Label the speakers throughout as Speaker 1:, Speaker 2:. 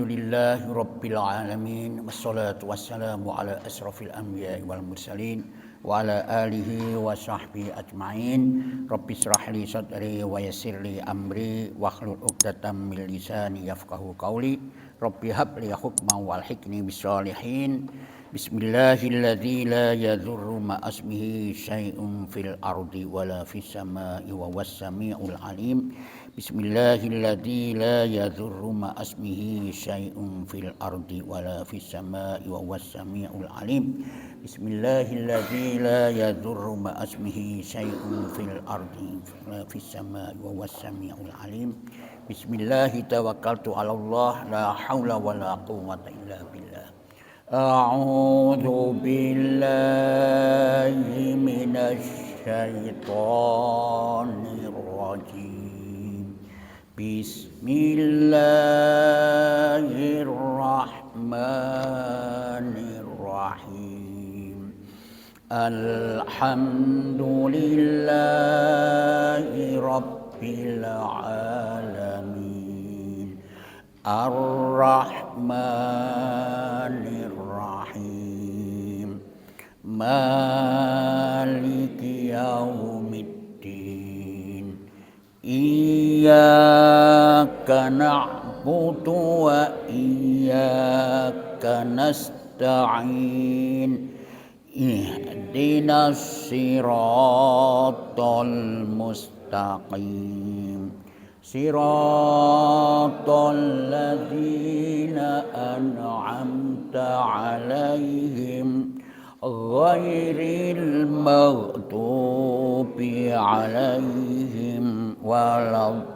Speaker 1: Alhamdulillahi Rabbil Alamin. Wassalatu wassalamu ala asrafil anbiya'i wal mursalin wa ala alihi wa sahbihi ajma'in. Rabbi shrah li sadri wa yassir li amri wahlul 'uqdatam min lisani yafqahu qawli. Rabbi hab li hukman walhiqni bis-shalihin. Bismillahilladzi la yadhurru ma asmihi syai'un fil ardi wala fis sama'i wa was-sami'ul alim. Bismillahilladzi la yadhurru ma asmihi syai'un fil ardi wala fis sama'i wa was-sami'ul alim. Bismillahilladzi la yadhurru ma asmihi syai'un fil ardi wala fis sama'i wa was-sami'ul alim. Bismillahi tawakkaltu 'ala Allah la haula wala quwwata illa billah. A'udzu billahi minasy syaithanir rajim. Bismillahirrahmanirrahim. Alhamdulillahi rabbil alamin. Ar-Rahmanir-Rahim. Maliki yaumiddin. Iyyaka na'budu wa iyyaka nasta'in. Ihdinas siratal mustaqim. Siratal ladzina an'amta 'alaihim ghairil maghdubi 'alaihim waladdallin.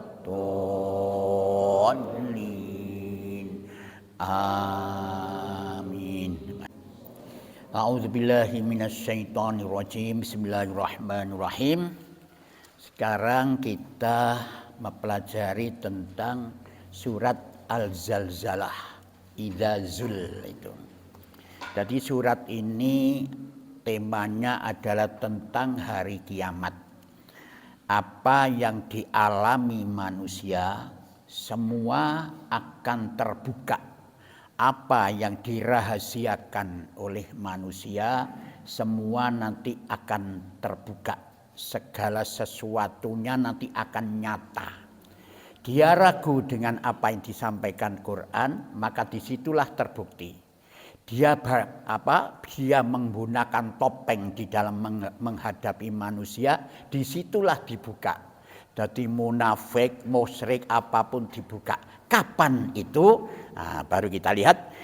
Speaker 1: Amin. A'udzubillahi minasyaitonir rajim. Bismillahirrahmanirrahim. Sekarang kita mempelajari tentang surat Al-Zalzalah, Idza Zul itu. Jadi surat ini temanya adalah tentang hari kiamat. Apa yang dialami manusia semua akan terbuka. Apa yang dirahasiakan oleh manusia semua nanti akan terbuka. Segala sesuatunya nanti akan nyata. Dia ragu dengan apa yang disampaikan Quran, maka disitulah terbukti. Dia menggunakan topeng di dalam menghadapi manusia, disitulah dibuka. Jadi munafik, musyrik, apapun dibuka. Kapan itu? Nah, baru kita lihat.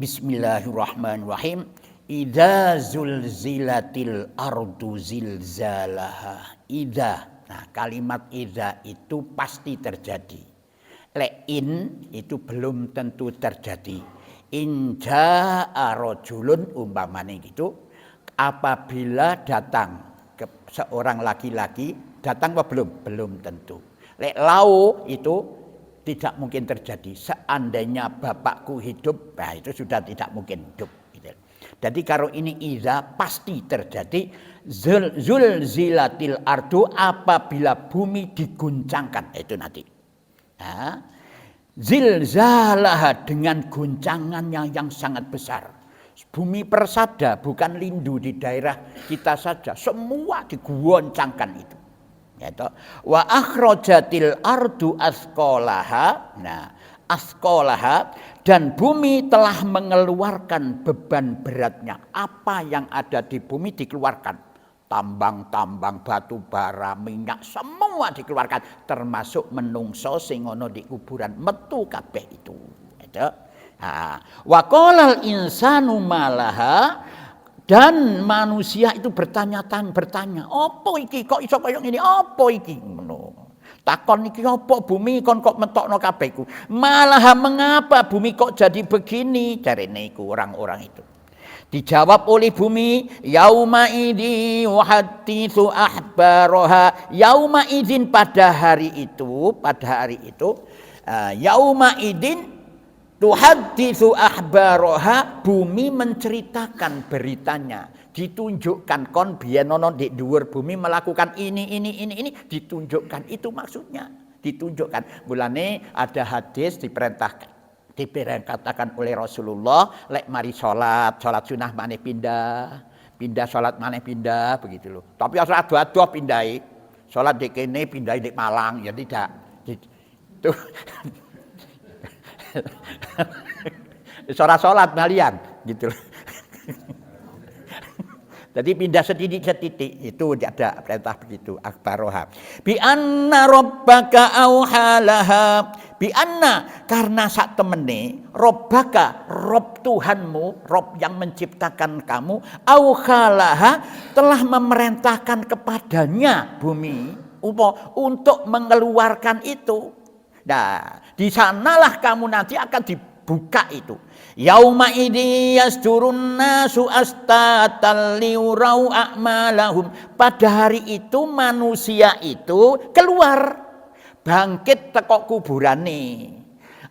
Speaker 1: Bismillahirrahmanirrahim. Idza zulzilatil ardu zilzalaha. Idza. Nah, kalimat idza itu pasti terjadi. In itu belum tentu terjadi. In jaa rajulun umpamane gitu. Apabila datang seorang laki-laki, datang apa belum? Belum tentu. Lau itu tidak mungkin terjadi. Seandainya bapakku hidup, nah itu sudah tidak mungkin hidup. Jadi kalau ini idza pasti terjadi. Zulzilatil ardu apabila bumi diguncangkan, itu nanti. Nah, zilzalah dengan guncangannya yang sangat besar. Bumi persada, bukan lindu di daerah kita saja, semua diguncangkan itu. Wa akhrajatil ardu asqalaha. Nah, asqalaha, dan bumi telah mengeluarkan beban beratnya. Apa yang ada di bumi dikeluarkan. Tambang-tambang, batu bara, minyak, semua dikeluarkan. Termasuk menungso sing ono di kuburan. Metu kabeh itu. Wa qalal insanu malaha, dan manusia itu bertanya. Apa iki kok iso kaya ngene? Apa iki? Takon iki apa bumi kon kok metokno kabeh iku. Malah mengapa bumi kok jadi begini? Jarene iku orang-orang itu. Dijawab oleh bumi, yauma idzi yuhadditsu ahbaraha. Yauma idzin pada hari itu, yauma idzin tuhadditsu ahbaraha, bumi menceritakan beritanya. Ditunjukkan kon biyen ana di dhuwur bumi melakukan ini ditunjukkan, itu maksudnya ditunjukkan. Mulane ada hadis diperintahkan Katakan oleh Rasulullah, lek mari salat sunah maneh pindah salat maneh pindah begitu loh. Tapi asal ado-ado pindahi. Salat di kene pindahi di Malang ya tidak. Itu salat malian gitu loh. Jadi pindah setitik itu ada perintah begitu. Akhbaroha bi anna rabbaka auhalaha bi anna, karena sak temene rabbaka Rob Tuhanmu, Rob yang menciptakan kamu, auhalaha telah memerintahkan kepadanya bumi untuk mengeluarkan itu. Nah, di sanalah kamu nanti akan dibuka itu. Yauma idzi yasdurun nasu astatan liurau a'malahum. Pada hari itu manusia itu keluar bangkit teko kuburane.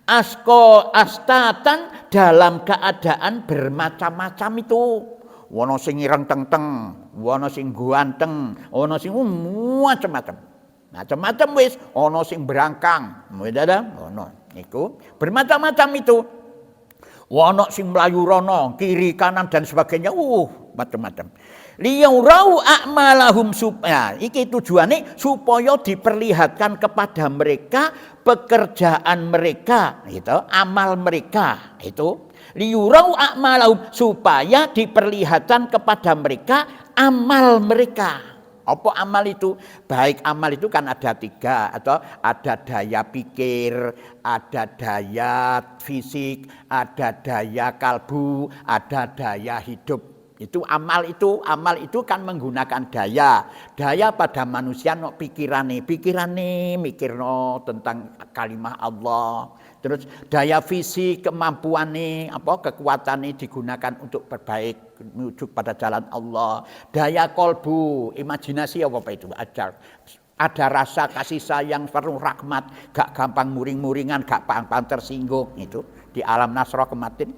Speaker 1: Astatan dalam keadaan bermacam-macam itu. Wono sing ireng teng-teng, wono sing ganteng, wono sing macam-macam. Macam-macam wis, ono sing berangkang, ono niku bermacam-macam itu. Wono sing mlayu rono, kiri kanan dan sebagainya, macam-macam. Liyaurau a'malahum supaya, iki tujuannya supaya diperlihatkan kepada mereka pekerjaan mereka, itu amal mereka, itu liyaurau a'malahum supaya diperlihatkan kepada mereka amal mereka. Apa amal itu? Baik amal itu kan ada 3, atau ada daya pikir, ada daya fisik, ada daya kalbu, ada daya hidup. Itu amal itu kan menggunakan daya pada manusia no pikirane mikirno tentang kalimah Allah. Terus daya fisik, kemampuane, kekuatane digunakan untuk berbaik menuju pada jalan Allah. Daya kolbu, imajinasi apa itu? Ada rasa kasih sayang, penuh rahmat, gak gampang muring-muringan, gak gampang tersinggung. Itu di alam nasroh kemarin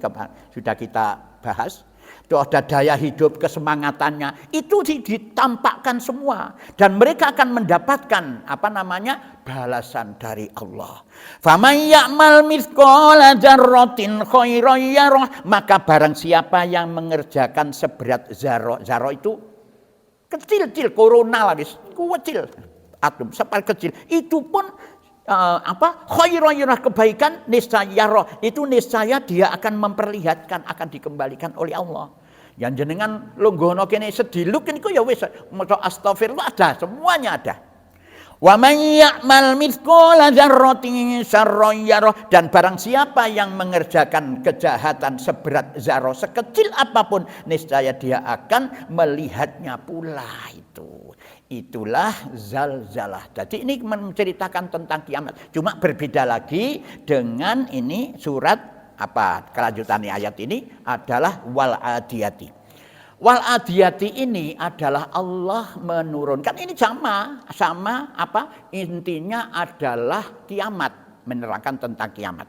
Speaker 1: sudah kita bahas. Itu ada daya hidup, kesemangatannya, itu ditampakkan semua, dan mereka akan mendapatkan balasan dari Allah. Faman ya'mal mithqala dzarratin khairan yarah, maka barang siapa yang mengerjakan seberat zarah itu kecil-kecil, corona lagi kecil, atom separuh kecil, itu pun khairan yarah, kebaikan, niscaya itu niscaya dia akan memperlihatkan, akan dikembalikan oleh Allah. Yang jenengan lungguhno kene sediluk niku ya wis maca astagfirullah, ada, semuanya ada. Wa man ya'mal mithqala dzarratin syarran yarah, dan barang siapa yang mengerjakan kejahatan seberat zarah, sekecil apapun, niscaya dia akan melihatnya pula itu. Itulah zalzalah. Jadi ini menceritakan tentang kiamat. Cuma berbeda lagi dengan ini surat kelanjutannya ayat ini adalah wal adiyati. Wal adiyati ini adalah Allah menurunkan, ini sama intinya adalah kiamat, menerangkan tentang kiamat.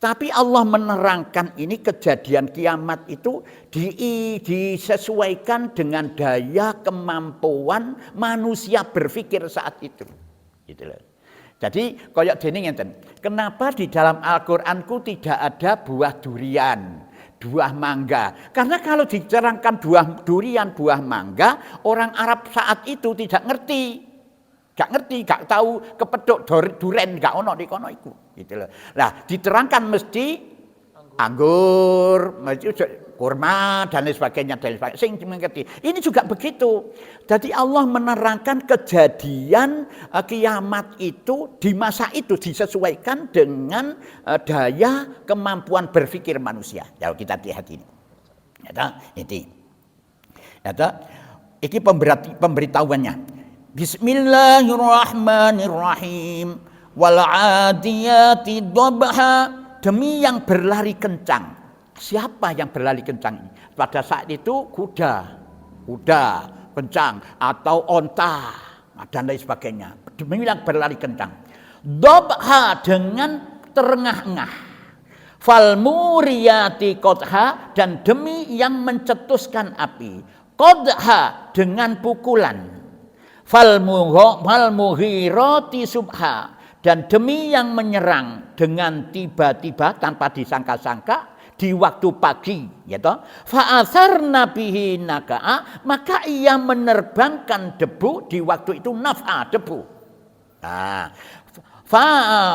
Speaker 1: Tapi Allah menerangkan ini kejadian kiamat itu disesuaikan dengan daya kemampuan manusia berpikir saat itu. Gitu loh. Jadi koyok dene ngenten. Kenapa di dalam Al-Qur'anku tidak ada buah durian, buah mangga? Karena kalau diterangkan buah durian, buah mangga, orang Arab saat itu tidak ngerti. Gak tahu kepethuk duren gak ono di kono iku, gitu loh. Lah diterangkan mesti anggur, kurma dan lain sebagainya, sing mengerti. Ini juga begitu. Jadi Allah menerangkan kejadian kiamat itu di masa itu disesuaikan dengan daya kemampuan berpikir manusia. Ya kita lihat ini. Ini pemberitahuannya. Bismillahirrahmanirrahim. Wal 'adiyati dhabha, demi yang berlari kencang. Siapa yang berlari kencang ini? Pada saat itu kuda kencang atau onta dan lain sebagainya. Demi yang berlari kencang. Dhabha dengan terengah-engah. Fal muriyati qadha, dan demi yang mencetuskan api. Qadha dengan pukulan. Fal mughirati subha, dan demi yang menyerang dengan tiba-tiba tanpa disangka-sangka di waktu pagi, gitu. Fa'atharna bihi naqa'a, maka ia menerbangkan debu di waktu itu, naf'a, debu. Nah,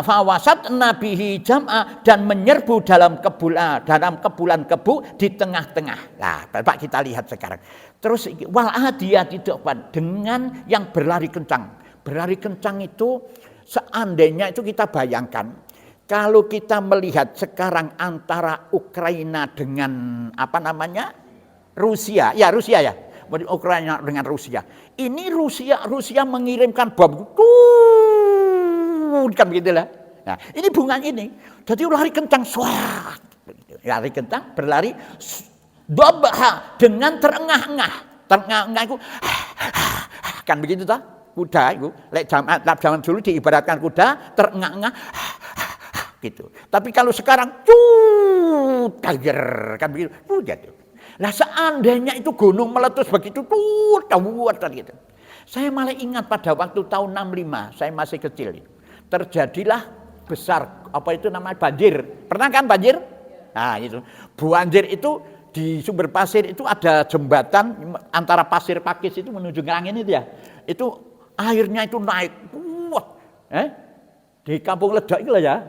Speaker 1: fawasat nabihi jam'a, dan menyerbu dalam kebulan kebu di tengah-tengah. Nah, Bapak kita lihat sekarang. Terus wal adiyati dzabhan, dengan yang berlari kencang. Berlari kencang itu seandainya itu kita bayangkan kalau kita melihat sekarang antara Ukraina dengan Rusia, ya Rusia ya. Ukraina dengan Rusia. Ini Rusia mengirimkan bom. Kan begitu lah. Nah, ini bunga ini. Jadi lari kencang, swat. Lari kencang, berlari dobha dengan terengah-engah. Terengah-engah itu kan begitu toh? Kuda itu, zaman dulu diibaratkan kuda terengah-engah gitu. Tapi kalau sekarang tiger kan begitu. Gitu. Lah seandainya itu gunung meletus begitu gitu. Saya malah ingat pada waktu tahun 65, saya masih kecil. Terjadilah besar banjir. Pernah kan banjir? Nah, itu. Banjir itu di Sumber Pasir itu ada jembatan antara Pasir Pakis itu menuju Ngerangin itu ya. Itu airnya itu naik. Di Kampung Ledak itu lah ya,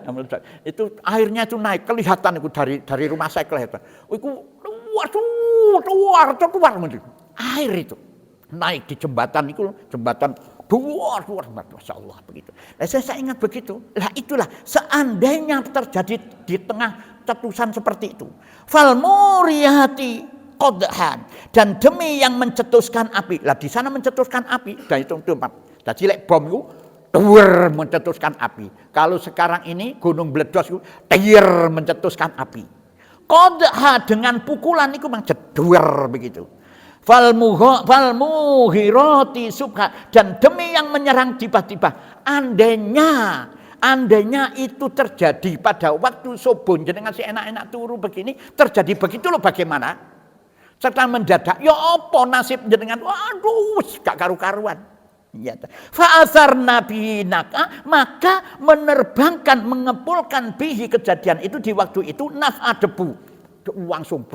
Speaker 1: itu airnya itu naik, kelihatan itu dari rumah saya kelihatan. Itu luar air itu naik di jembatan itu, jembatan luar, masya Allah begitu. Nah, saya ingat begitu. Lah itulah seandainya terjadi di tengah cetusan seperti itu. Fal muriyati qadhan, dan demi yang mencetuskan api. Lah di sana mencetuskan api, dan itu tempat. Jadi lek bom itu mencetuskan api. Kalau sekarang ini gunung meledos itu mencetuskan api. Qadha dengan pukulan itu mencedur begitu. Fal muhirati subha, dan demi yang menyerang tiba-tiba. Andainya itu terjadi pada waktu subuh jenengan si enak-enak turu begini, terjadi begitu loh bagaimana? Setelah mendadak, ya apa nasib jenengan? Waduh, gak karu-karuan. Ya. Fa'atharna bihi naq'a, maka menerbangkan, mengepulkan bihi kejadian itu di waktu itu naf'a debu. Langsung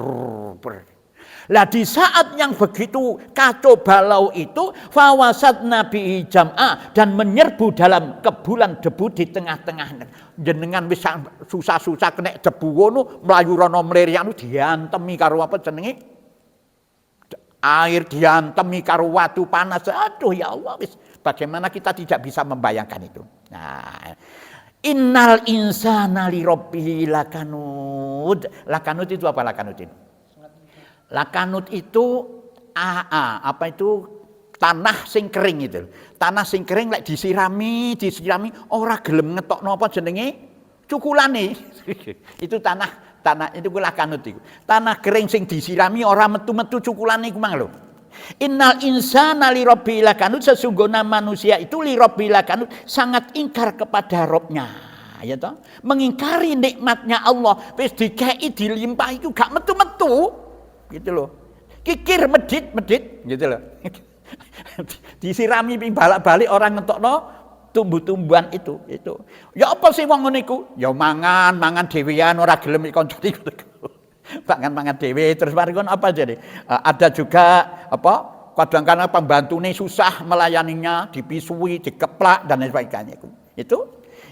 Speaker 1: Lah di saat yang begitu kacau balau itu, fawasatna bihi jam'a, dan menyerbu dalam kebulan debu di tengah-tengah. Jenengan bisa susah-susah kena debu ngono, mlayu rono mlerian diantemi karo apa jenenge? Air diantemi karo watu panas. Aduh ya Allah, bagaimana kita tidak bisa membayangkan itu. Nah, innal insana li rabbih lakanut. Lakanut itu apa lakanut itu? Lakanut itu tanah sing kering itu. Tanah sing kering lek disirami ora gelem ngetokno apa jenenge cukulane. Itu tanah itu lakanut itu. Tanah kering sing disirami ora metu-metu cukulane iku mang lho. Innal insana li rabbil lakanut, sesungguhnya manusia itu li rabbil lakanut sangat ingkar kepada Rabbnya. Ya toh? Mengingkari nikmatnya Allah, wis dikei dilimpah itu gak metu-metu. Gitu loh. Kikir medit gitu loh. Disirami ping balik-balik orang ngetokno tumbuh-tumbuhan itu. Ya apa sih wong ngono iku? Ya mangan dhewean ora gelem koncone iku. Mangan dhewe terus mari kon apa jadi? Ada juga kadang-kadang pembantune susah melayaninya, dipisui, dikeplak dan lain sebagainya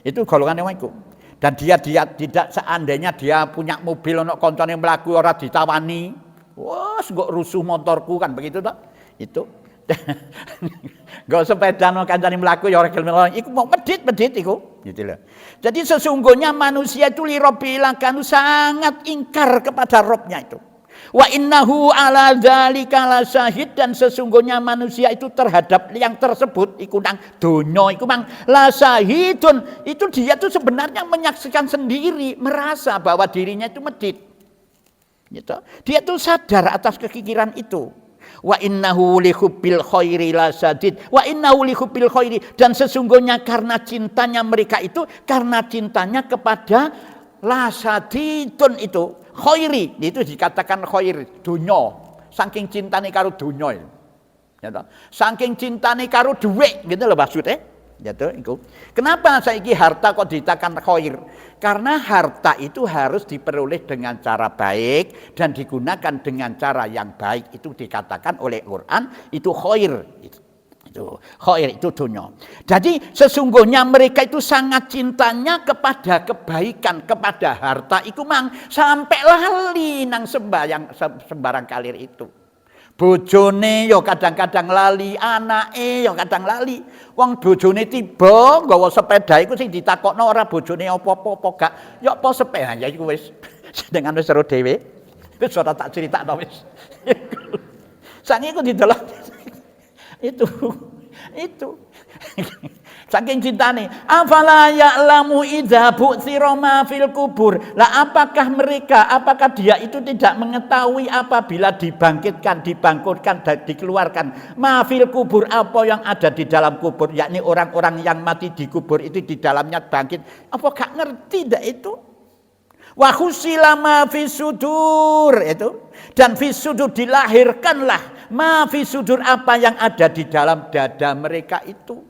Speaker 1: itu golongan yang iku. Dan dia tidak, seandainya dia punya mobil ono koncone mlaku ora ditawani. Wah, kok rusuh motorku kan begitu toh? Itu gak sepeda no kancane mlaku ya ora gelem iku mau medit iku gitu loh. Jadi sesungguhnya manusia itu li rabbil alamin sangat ingkar kepada Rabbnya itu. Wa innahu ala dzalika lasyahid, dan sesungguhnya manusia itu terhadap yang tersebut iku nang donya iku mang lasyahidun, itu dia tuh sebenarnya menyaksikan sendiri, merasa bahwa dirinya itu medit. Gitu. Dia tuh sadar atas kekikiran itu. Wa innahu li hubbil khairi lasadid. Wa innahu li hubbil khairi, dan sesungguhnya karena cintanya mereka itu, karena cintanya kepada lasadidun itu khairi, itu dikatakan khair dunya. Saking cintane karo dunya. Ya toh. Saking cintane karo dhuwit gitu loh maksudnya. Ya toh, iku. Kenapa saiki harta kok ditakan khair? Karena harta itu harus diperoleh dengan cara baik dan digunakan dengan cara yang baik, itu dikatakan oleh Quran itu khair. Itu khair, itu dunia. Jadi sesungguhnya mereka itu sangat cintanya kepada kebaikan, kepada harta itu mang sampai lali nang sembarang kalir itu. Bojone yo kadang-kadang lali, anake yo kadang lali. Wong bojone tiba nggawa sepeda iku sing ditakokno ora bojone apa-apa gak. Yo apa sepeda ya iku wis dengan wis seru dhewe. Wis ora tak critakno wis. Sange iku didelok itu saking cintane afala ya'lamu idza bu'thira ma fil kubur. Lah apakah dia itu tidak mengetahui apabila dibangkitkan dan dikeluarkan ma fil kubur, apa yang ada di dalam kubur, yakni orang-orang yang mati di kubur itu di dalamnya bangkit. Apa gak ngerti ndak itu? Wa khusila ma fis sudur, itu dan fis sudur dilahirkanlah ma fis sudur, apa yang ada di dalam dada mereka itu.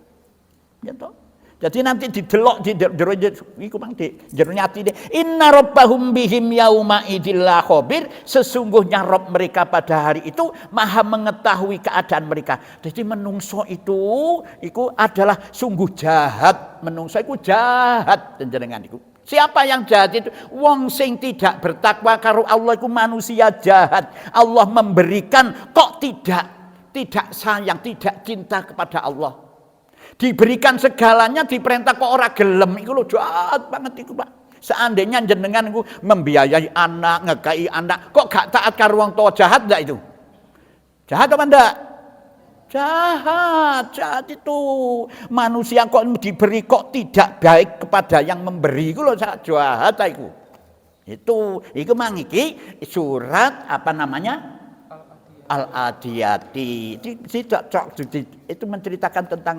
Speaker 1: Ya toh? Jadi nanti didelok di jero iku mang di jero nyati inna rabbahum bihim yauma idil khabir, sesungguhnya Rabb mereka pada hari itu maha mengetahui keadaan mereka. Jadi menungso itu adalah sungguh jahat, menungso itu jahat jenengan iku. Siapa yang jahat itu? Wong sing tidak bertakwa karo Allah itu manusia jahat. Allah memberikan kok tidak sayang, tidak cinta kepada Allah. Diberikan segalanya, diperintah kok ora gelem, iku lho jahat banget iku, Pak. Seandainya jenengan iku membiayai anak, ngekai anak, kok gak taat karo wong tua, jahat enggak itu? Jahat apa enggak? Jahat itu. Manusia kok diberi kok tidak baik kepada yang memberi, iku lho jahat iku. Iku mang iki surat apa namanya? Al-Adiyati. Itu menceritakan tentang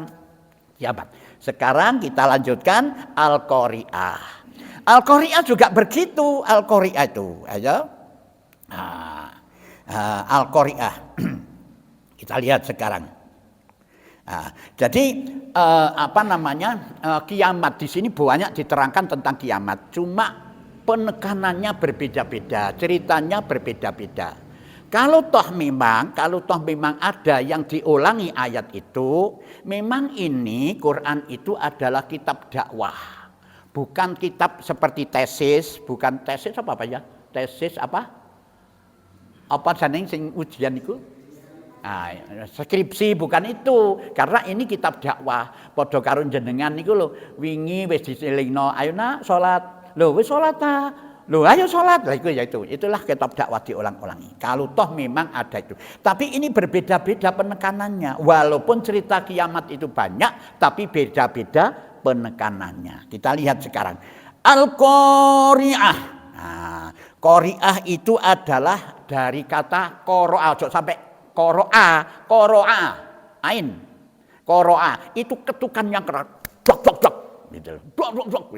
Speaker 1: kiamat. Sekarang kita lanjutkan Al-Qari'ah. Al-Qari'ah juga begitu. Al-Qari'ah itu, ayo. Al-Qari'ah. Kita lihat sekarang. Jadi apa namanya? Kiamat di sini banyak diterangkan tentang kiamat. Cuma penekanannya berbeda-beda, ceritanya berbeda-beda. Kalau toh memang ada yang diulangi ayat itu, memang ini Quran itu adalah kitab dakwah. Bukan kitab seperti tesis, bukan tesis apa ya? Tesis apa? Apa jeneng sing ujian itu? Skripsi, bukan itu. Karena ini kitab dakwah. Padha karo jenengan niku lho, wingi wis diselingno, ayo nak salat. Lho wis salat ta? Loh ayo sholat, lah itulah kitab dakwah diulang-ulangi. Kalau toh memang ada itu, tapi ini berbeda-beda penekanannya. Walaupun cerita kiamat itu banyak, tapi beda-beda penekanannya. Kita lihat sekarang Al-Qari'ah. Qari'ah itu adalah dari kata qara'a, sampai qara'a, ain. Qara'a itu ketukan yang keras, dok gitu. Dok.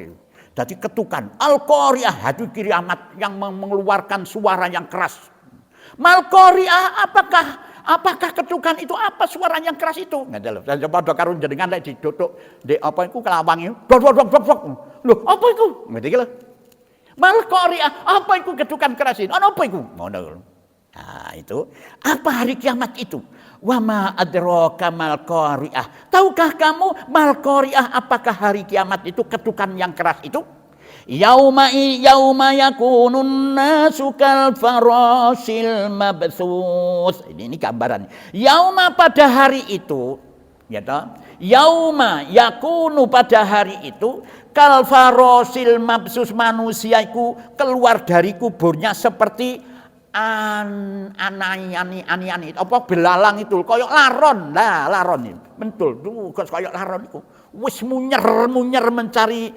Speaker 1: Jadi ketukan Al-Qari'ah, hadu kiamat yang mengeluarkan suara yang keras. Mal-Qari'ah, apakah ketukan itu, apa suara yang keras itu? Nggak ada. Coba karo jenengan lek didodok di apa iku kelawangi. Dok. Loh, apa iku? Ngerti lho. Mal-Qari'ah, apa iku ketukan keras itu? Apa iku? Ngono. Nah, itu apa hari kiamat itu? Wa ma adraka mal qari'ah. Tahukah kamu mal qari'ah, apakah hari kiamat itu ketukan yang keras itu? Yauma yakunun nasu kal farasil mabthus. Ini gambaran. Yauma pada hari itu, ya toh? Yauma yakunu pada hari itu kal farasil mabthus, manusia itu keluar dari kuburnya seperti ani apa belalang itu koyok laron itu mentul koyok laron itu wis munyer mencari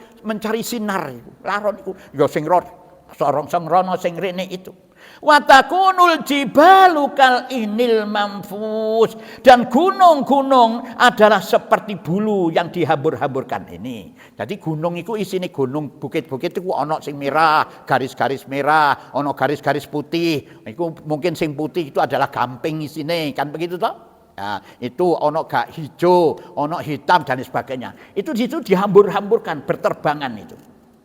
Speaker 1: sinar itu laron itu ya sing rono sing rene itu watakunul jibalu kal inil manfus, dan gunung-gunung adalah seperti bulu yang dihambur-hamburkan ini. Jadi gunung itu isine gunung, bukit-bukit itu ono sing merah, garis-garis merah, ono garis-garis putih. Itu mungkin sing putih itu adalah gamping isine, kan begitu toh? Ya, itu ono gak hijau, ono hitam dan sebagainya. Itu di situ dihambur-hamburkan, berterbangan itu.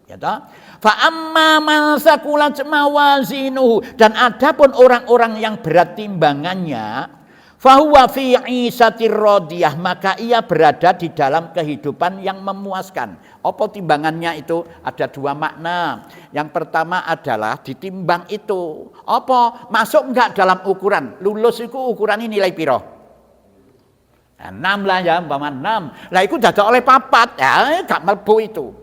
Speaker 1: Ya toh? Fa amma man saqulat mawazinuhu, dan adapun orang-orang yang berat timbangannya, fahuwa fi 'isatir radiyah, maka ia berada di dalam kehidupan yang memuaskan. Apa timbangannya itu? Ada dua makna. Yang pertama adalah ditimbang itu apa? Masuk enggak dalam ukuran? Lulus itu ukuran ini nilai piro? 6 lah ya, umpama 6. Lah itu dadak oleh papat, ya gak mlebu itu.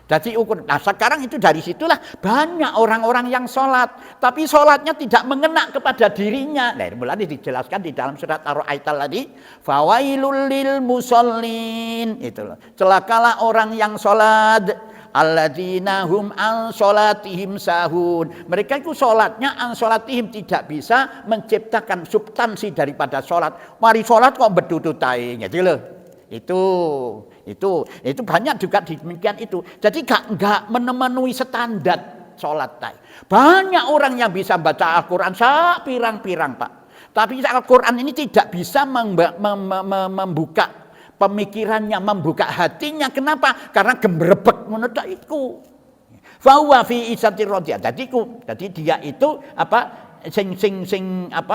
Speaker 1: Jadi ukur. Nah sekarang itu dari situlah banyak orang-orang yang sholat, tapi sholatnya tidak mengena kepada dirinya. Nah mulai dijelaskan di dalam surat Ar-Ra'aital tadi, fawailul lil musallin, itu loh. Celakalah orang yang sholat, alladzina hum an sholatihim sahun. Mereka itu sholatnya an sholatihim, tidak bisa menciptakan substansi daripada sholat. Mari sholat kok bedututai, gitu loh. Itu banyak juga demikian itu. Jadi enggak memenuhi standar sholat. Banyak orang yang bisa baca Al-Quran pirang-pirang Pak. Tapi Al-Quran ini tidak bisa membuka pemikirannya, membuka hatinya. Kenapa? Karena gembrebek menurut itu. Fahuwa fi 'isatir radiyah. Jadi dia itu apa?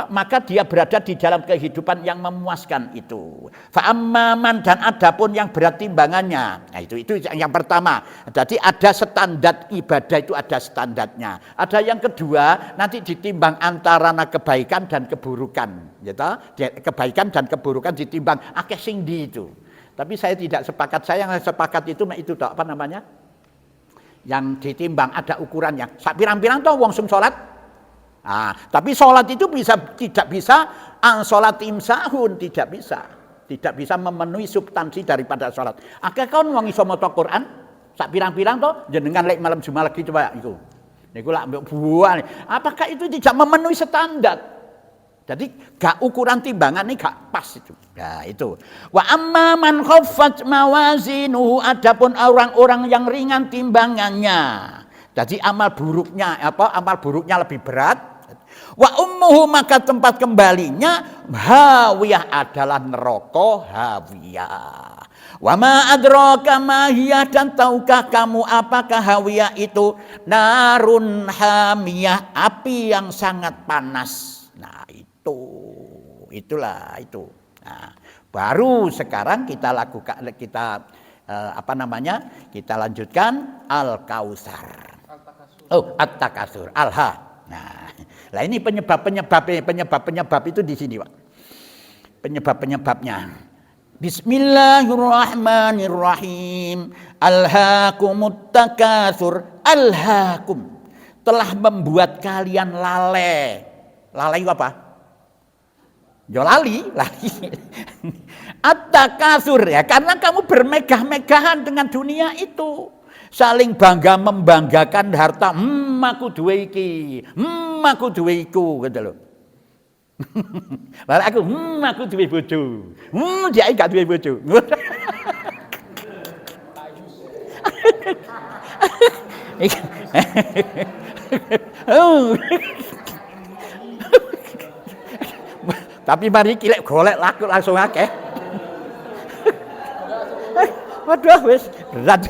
Speaker 1: Maka dia berada di dalam kehidupan yang memuaskan itu. Fa'amman, dan adapun yang berat timbangannya. Nah itu yang pertama. Jadi ada standar ibadah, itu ada standarnya. Ada yang kedua, nanti ditimbang antara kebaikan dan keburukan. Gitu? Kebaikan dan keburukan ditimbang akeh sing di itu. Tapi saya tidak sepakat. Saya yang sepakat itu apa namanya? Yang ditimbang ada ukurannya. Sak pirang-pirang toh wong sing salat. Nah, tapi sholat itu tidak bisa sholat imsahun, tidak bisa memenuhi substansi daripada sholat. Akeh kon wong iso maca Quran sak pirang-pirang to jenengan lek malam Jumat lagi coba iku. Niku lak mbok buah. Apakah itu tidak memenuhi standar? Jadi gak ukuran timbangan ini gak pas itu. Nah, itu. Wa amma man khaffat mawazinuhu, adapun orang-orang yang ringan timbangannya. Jadi amal buruknya lebih berat. Wa ummuhu, maka tempat kembalinya hawiyah, adalah neraka hawiyah. Wa ma adraka ma hiya, dan tahukah kamu apakah hawiyah itu? Narun hamiyah, api yang sangat panas. Nah itulah itu. Nah, baru sekarang kita lakukan, kita lanjutkan Al-Kautsar. At-Takasur, Al-Ha. Nah, ini penyebab itu di sini, Pak. Penyebabnya. Bismillahirrahmanirrahim. Alhaakumut takatsur. Alhaakum, telah membuat kalian lalai. Lalai itu apa? Ya lali. At-Takasur, ya, karena kamu bermegah-megahan dengan dunia itu. Saling bangga membanggakan harta. Aku duwe iki, aku duwe iku, gitu loh. Lalu aku duwe bojo. Dia gak duwe bojo. Tapi mari kilek golek laku langsung akeh. Waduh wis berat.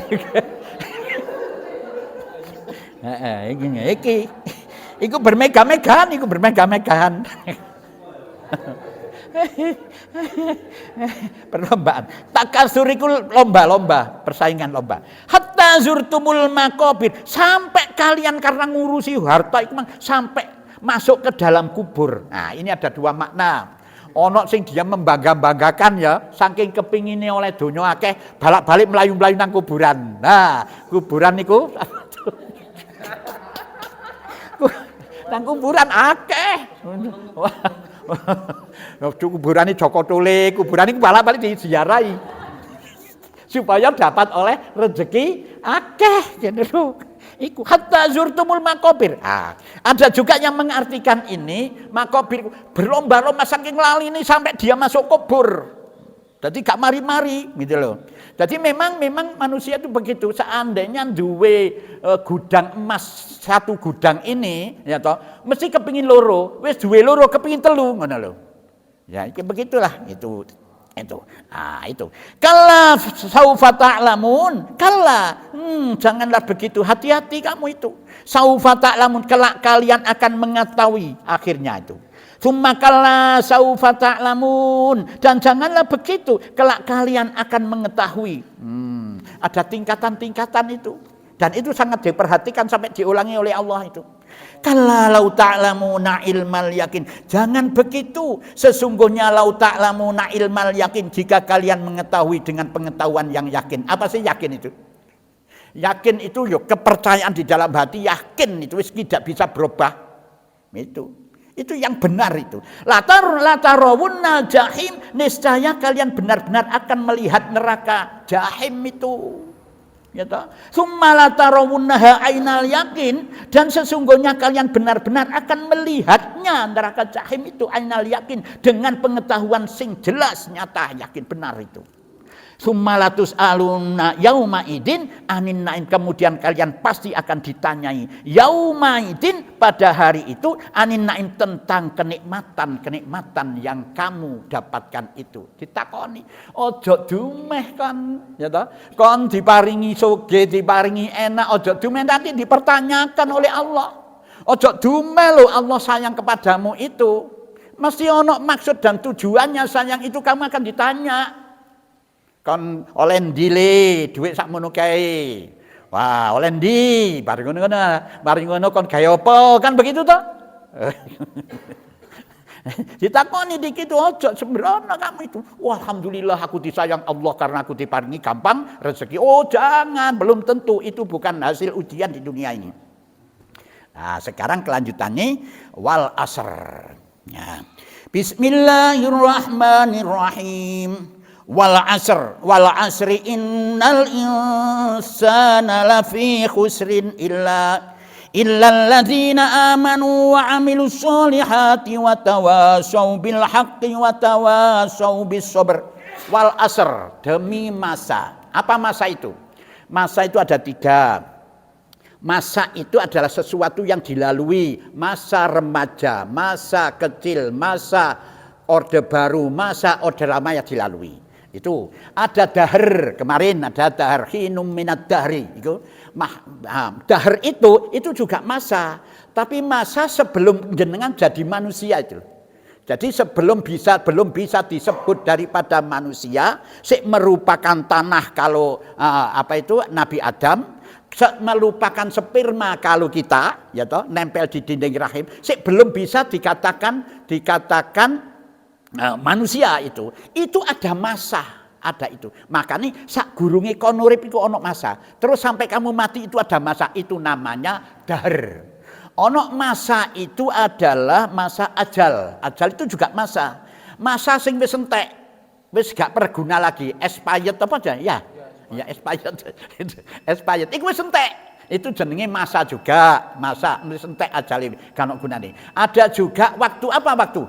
Speaker 1: Iku bermegah-megahan. Perlombaan. Takasur iku lomba-lomba, persaingan lomba. Hatta zurtumul maqabir, sampai kalian karena ngurusi harta iku sampai masuk ke dalam kubur. Nah, ini ada dua makna. Ono sing dia membangga-banggakan ya, saking kepingine oleh donya akeh, balak-balik melayu-melayu nang kuburan. Nah, kuburan niku nang kuburan akeh. Kuburan ini Joko Tole, kuburan ini balak-balik diziarahi supaya dapat oleh rezeki akeh, gitu. Iku hatta zurtumul maqabir. Ada juga yang mengartikan ini maqabir berlomba-lomba saking lali ini sampai dia masuk kubur. Jadi gak mari-mari gitu loh. Jadi memang manusia itu begitu. Seandainya duwe gudang emas, satu gudang ini ya toh, mesti kepingin loro, wis duwe loro kepingin telu ngono lho. Ya, begitulah itu. Itu. Kalla saufa ta'lamun. Kalla, janganlah begitu. Hati-hati kamu itu. Saufa ta'lamun, kelak kalian akan mengetahui akhirnya itu. Tsumma kalla saufa ta'lamun, dan janganlah begitu, kelak kalian akan mengetahui. Ada tingkatan-tingkatan itu. Dan itu sangat diperhatikan sampai diulangi oleh Allah itu. Kalla lau ta'lamuna ilmal yakin. Jangan begitu. Sesungguhnya lau ta'lamuna ilmal yakin, jika kalian mengetahui dengan pengetahuan yang yakin. Apa sih yakin itu? Yakin itu yuk kepercayaan di dalam hati, yakin itu tidak bisa berubah. Itu yang benar itu. Latarawunnal jahim, niscaya kalian benar-benar akan melihat neraka jahim itu. Ya toh? Tsumma latarawunnaha ainal yakin, dan sesungguhnya kalian benar-benar akan melihatnya neraka jahim itu ainal yakin, dengan pengetahuan sing jelas nyata yakin benar itu. Tsumma latus'aluna yauma idin anin naim, kemudian kalian pasti akan ditanyai yauma idin, pada hari itu, anin naim, tentang kenikmatan yang kamu dapatkan itu. Ditakoni, ojo dumeh kan, ya toh? Kon diparingi soge, diparingi enak, ojo dumeh, nanti dipertanyakan oleh Allah. Ojo dumeh lo, Allah sayang kepadamu itu. Mesti ono maksud dan tujuannya sayang itu, kamu akan ditanya. Kon oleh ndile dhuwit sakmono kae. Wah, oleh ndi? Bareng ngono kon gawe apa? Kan begitu toh? Ditakoni dikit, ojo sembrono kamu itu. Wah, alhamdulillah aku disayang Allah karena aku diparingi gampang rezeki. Oh, jangan, belum tentu, itu bukan hasil ujian di dunia ini. Nah, sekarang kelanjutannya wal asr. Ya. Bismillahirrahmanirrahim. Wal asri innal insana lafi khusrin illa alladzina amanu wa amilus solihati wa tawasaw bil haqqi wa tawasaw bis sabr. Wal asr, demi masa. Apa masa itu? Masa itu ada 3. Masa itu adalah sesuatu yang dilalui, masa remaja, masa kecil, masa orde baru, masa orde lama yang dilalui. Itu ada dahar, kemarin ada dahar, hinum minat dahri itu. Dahar itu juga masa, tapi masa sebelum jenengan jadi manusia itu. Jadi belum bisa disebut daripada manusia, merupakan tanah kalau Nabi Adam, melupakan sperma kalau kita, ya toh, nempel di dinding rahim, belum bisa dikatakan manusia itu ada masa, ada itu. Makanya sak gurunge kon urip iku ana masa. Terus sampai kamu mati itu ada masa, itu namanya dahar. Ono masa itu adalah masa ajal. Ajal itu juga masa. Masa sing wis entek, wis gak berguna lagi, expired apa aja? Ya expired. Expired iku wis entek. Itu jenenge masa juga, masa wis entek ajale gak ono gunane. Ada juga waktu, apa waktu?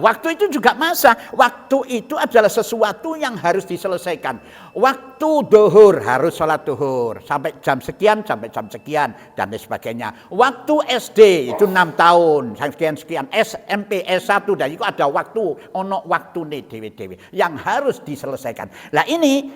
Speaker 1: Waktu itu juga masa. Waktu itu adalah sesuatu yang harus diselesaikan. Waktu duhur harus sholat duhur sampai jam sekian dan lain sebagainya. Waktu SD itu 6 tahun sekian. SMP S1 dan itu ada waktu, ono waktu nih dewe yang harus diselesaikan. Lah ini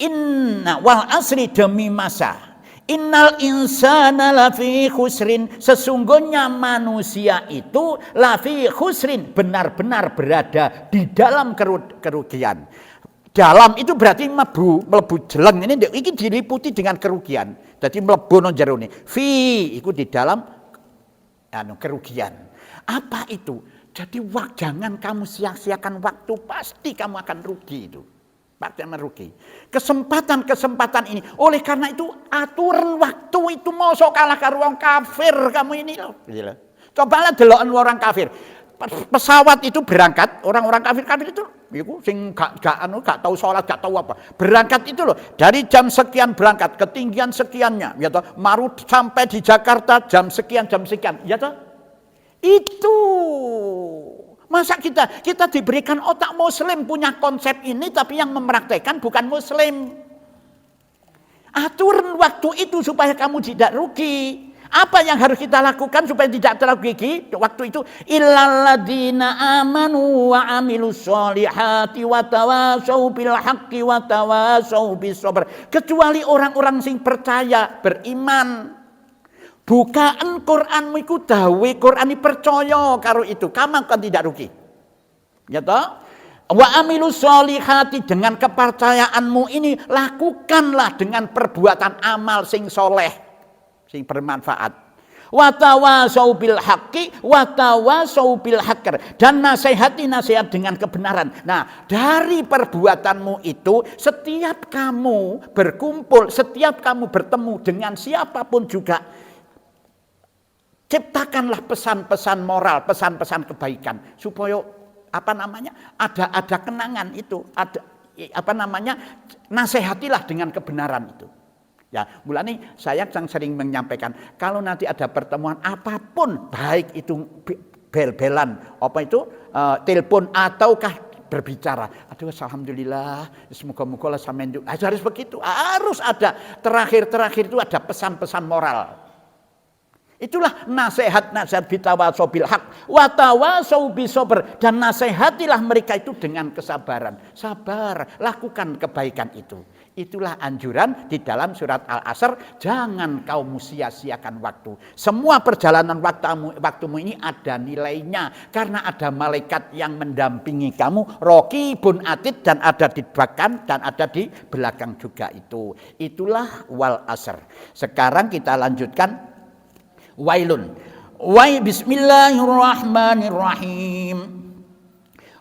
Speaker 1: inna wal asri, demi masa. Innal insana lafi khusrin, sesungguhnya manusia itu lafi khusrin, benar-benar berada di dalam kerugian. Dalam itu berarti mlebu jeleng, ini diliputi dengan kerugian. Jadi mlebu nang jero ne. Fi iku di dalam kerugian. Apa itu? Jadi jangan kamu sia-siakan waktu, pasti kamu akan rugi itu. Pasti merugi. Kesempatan ini. Oleh karena itu aturan waktu itu mau sok kalah karo wong kafir kamu ini loh. Cobalah deloken orang kafir. Pesawat itu berangkat, orang-orang kafir itu sing gak tahu sholat, gak tahu apa. Berangkat itu loh, dari jam sekian berangkat, ketinggian sekiannya, ya toh, baru sampai di Jakarta jam sekian, ya toh. Itu masa kita diberikan otak muslim punya konsep ini, tapi yang mempraktekkan bukan muslim. Aturan waktu itu supaya kamu tidak rugi. Apa yang harus kita lakukan supaya tidak terrugi waktu itu? Illalladzina amanu wa amilus solihati wa tawasau bil haqqi wa tawasau bis sabr. Kecuali orang-orang sing percaya, beriman. Bukaan Qur'anmu iku dawe Qur'an percaya karo itu, kamu kan tidak rugi. Ya toh? Wa amilus solihati, dengan kepercayaanmu ini lakukanlah dengan perbuatan amal sing soleh, sing bermanfaat. Watawasau bil haqqi watawasau bil haqqir, dan nasihat dengan kebenaran. Nah, dari perbuatanmu itu, setiap kamu berkumpul, setiap kamu bertemu dengan siapapun juga, ciptakanlah pesan-pesan moral, pesan-pesan kebaikan supaya ada kenangan itu, nasihatilah dengan kebenaran itu. Ya, mulai saya sering menyampaikan, kalau nanti ada pertemuan apapun, baik itu bel-belan, telepon ataukah berbicara, aduh alhamdulillah, semoga-moga lah sampean harus begitu, harus ada terakhir itu ada pesan-pesan moral. Itulah nasihat bitawasau bil haq wa tawasau bis sabr, dan nasihatilah mereka itu dengan kesabaran. Sabar, lakukan kebaikan itu. Itulah anjuran di dalam surat Al-Asr, jangan kau sia-siakan waktu. Semua perjalanan waktumu ini ada nilainya, karena ada malaikat yang mendampingi kamu, raqibun atid, dan ada di belakang dan ada di belakang juga itu. Itulah wal asr. Sekarang kita lanjutkan wailun. Bismillahirrahmanirrahim.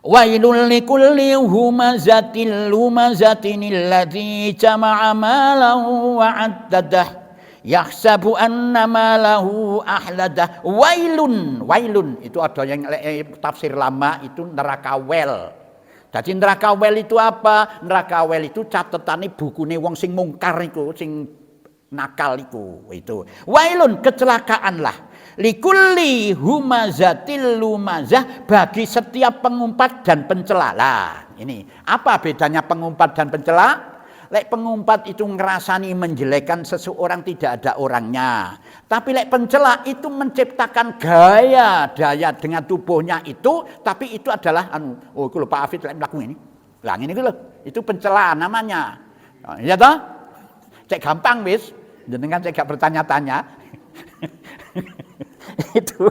Speaker 1: Wailul likulli humazatil lumazatin alladzi jama'a malahu wa 'addadah yahsabu anna malahu ahladah. Wailun itu ada yang tafsir lama itu neraka wel. Jadi neraka wel itu apa? Neraka wel itu catetane bukune wong sing mungkar iku, sing nakal itu. Wailun, kecelakaanlah. Likulli humazatil lumazah, bagi setiap pengumpat dan pencela. Lah, ini apa bedanya pengumpat dan pencela? Lek pengumpat itu ngerasani menjelekkan seseorang, tidak ada orangnya. Tapi lek pencela itu menciptakan gaya dengan tubuhnya itu, tapi itu adalah itu lho Pak Afid lek mlaku ini. Lah ngene iki lho, itu pencela namanya. Ya toh? Cek gampang wis. Jenengan saya gak bertanya-tanya. Itu.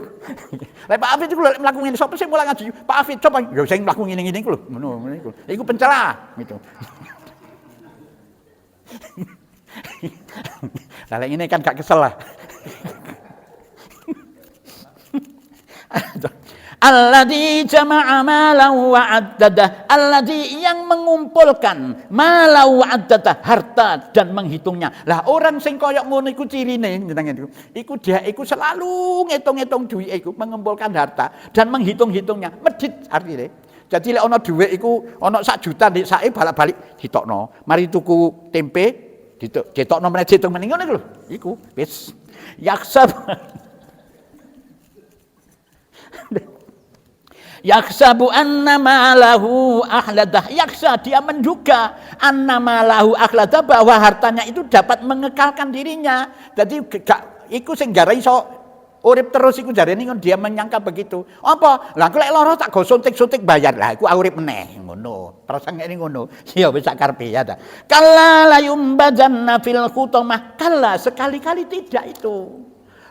Speaker 1: Lek Pak Afid iku lek mlaku ngene, sapa sing mulai ngaji? Pak Afid coba yo sing mlaku ngene-ngene iku lho, ngono iku. Iku pencela gitu. Lah lek ini kan gak kesel lah. Alladzi jama'a malahu wa 'addadah, alladzi yang mengumpulkan malahu wa 'addadah, harta dan menghitungnya. Lah orang sing koyok ngono iku cirine jenengan iku dia iku selalu ngitung-ngitung duit iku, mengumpulkan harta dan menghitung-hitungnya. Medhit artine. Jadi lek ana dhuwit iku ana 1 juta nek sake balak-balik ditokno. Mari tuku tempe ditokno meneh ditung meneh ngono iku lho. Iku wis yaksab. Yaksabu annama lahu ahladah. Yaksa, dia menduga annama lahu ahladah, bahwa hartanya itu dapat mengekalkan dirinya. Jadi iku sing garai iso urip terus iku jarene dia menyangka begitu. Apa? Lah lek lara tak go suntik-suntik bayar. Lah iku urip meneh ngono. Prasangene ngono. Ya wis sak karepe ya ta. Kalla layumbajanna fil khutamah. Kalla, sekali-kali tidak itu.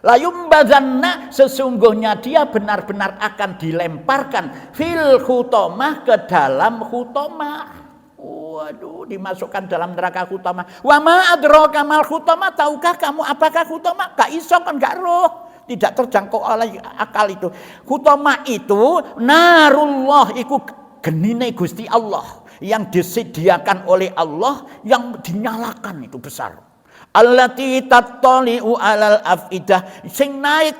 Speaker 1: Layumbazanna, sesungguhnya dia benar-benar akan dilemparkan fil khutamah, ke dalam khutamah. Waduh, dimasukkan dalam neraka khutamah. Wa ma adraka mal khutamah, tahukah kamu apakah khutamah? Gak iso kan, gak roh, tidak terjangkau oleh akal itu. Khutamah itu narullah, iku genine Gusti Allah yang disediakan oleh Allah, yang dinyalakan itu besar. Allati tattali'u alal afidah, sing naik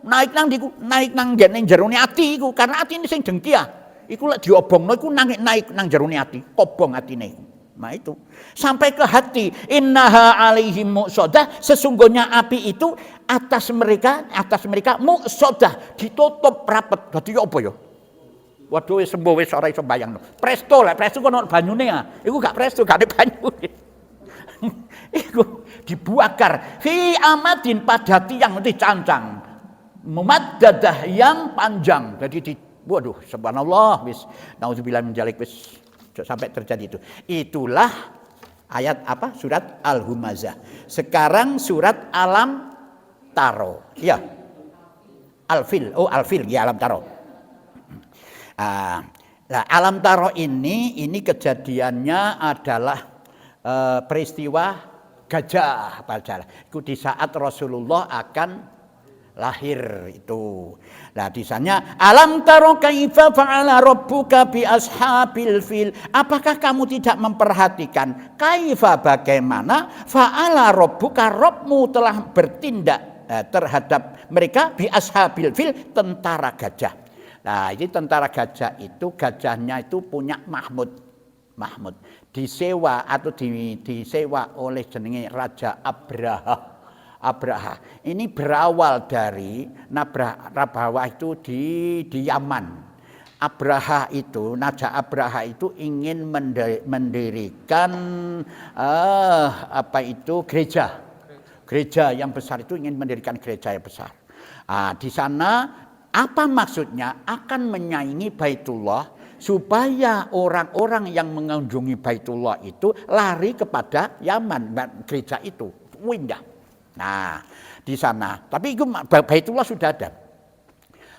Speaker 1: nang gene jerone ati iku, karena ati ini sing dengkiah iku lek diobongno iku naik nang jerone ati, kobong atine iku. Nah itu sampai ke hati. Innaha alaihim muqsadah, sesungguhnya api itu atas mereka muqsadah, ditutup rapet. Dadi apa ya? Waduh wis sembuh wis ora iso bayangno. Presto kono banyune ya. Iku gak presto, gak ada banyu. Iku dibakar fi amadin pada tiang dicancang mumaddadah yang panjang. Jadi waduh subhanallah wis naudzubillah min dzalik wis sampai terjadi itu. Itulah ayat apa? Surat Al-Humazah. Sekarang surat Alam Taro. Ya. Al-Fil. Oh, Al-Fil ya Alam Taro. Nah, Alam Taro ini kejadiannya adalah peristiwa gajah pada itu di saat Rasulullah akan lahir itu. Nah, di sana alam taro kaifa fa'ala rabbuka bi ashabil fil. Apakah kamu tidak memperhatikan kaifa bagaimana fa'ala rabbuka Rabbmu telah bertindak terhadap mereka bi ashabil fil tentara gajah. Nah, ini tentara gajah itu gajahnya itu punya Mahmud disewa atau disewa oleh jenenge Raja Abraha. Ini berawal dari Raja itu di Yaman. Raja Abraha itu ingin mendirikan gereja yang besar itu ingin mendirikan gereja yang besar. Di sana apa maksudnya? Akan menyaingi Baitullah supaya orang-orang yang mengunjungi Baitullah itu lari kepada Yaman, gereja itu pindah. Nah, di sana. Tapi itu Baitullah sudah ada.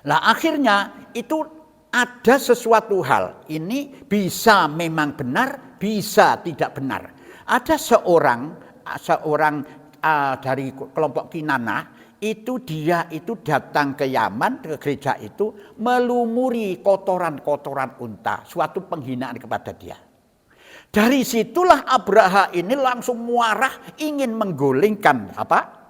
Speaker 1: Nah, akhirnya itu ada sesuatu hal. Ini bisa memang benar, bisa tidak benar. Ada seorang dari kelompok Kinanah dia itu datang ke Yaman, ke gereja itu melumuri kotoran-kotoran unta, suatu penghinaan kepada dia. Dari situlah Abraha ini langsung muarah ingin menggulingkan apa?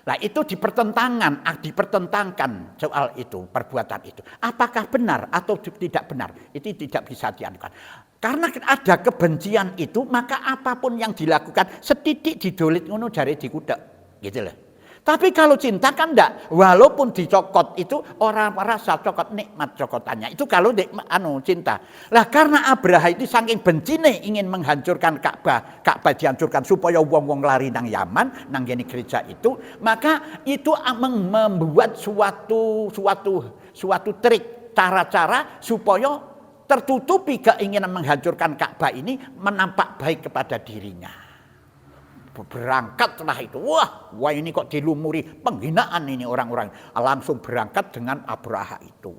Speaker 1: Nah, itu dipertentangkan soal itu, perbuatan itu. Apakah benar atau tidak benar? Itu tidak bisa dianukan. Karena ada kebencian itu, maka apapun yang dilakukan setitik didolit ngono jare dikudak. Gitu loh. Tapi kalau cinta kan enggak, walaupun dicokot itu orang merasa cokot nikmat cokotannya. Itu kalau cinta. Lah karena Abraha itu saking bencine ingin menghancurkan Ka'bah dihancurkan supaya wong-wong lari nang Yaman, nang gini gereja itu, maka itu membuat suatu trik, cara-cara supaya tertutupi keinginan menghancurkan Ka'bah ini menampak baik kepada dirinya. Berangkatlah itu, wah ini kok dilumuri penghinaan ini orang-orang, langsung berangkat dengan Abraha itu.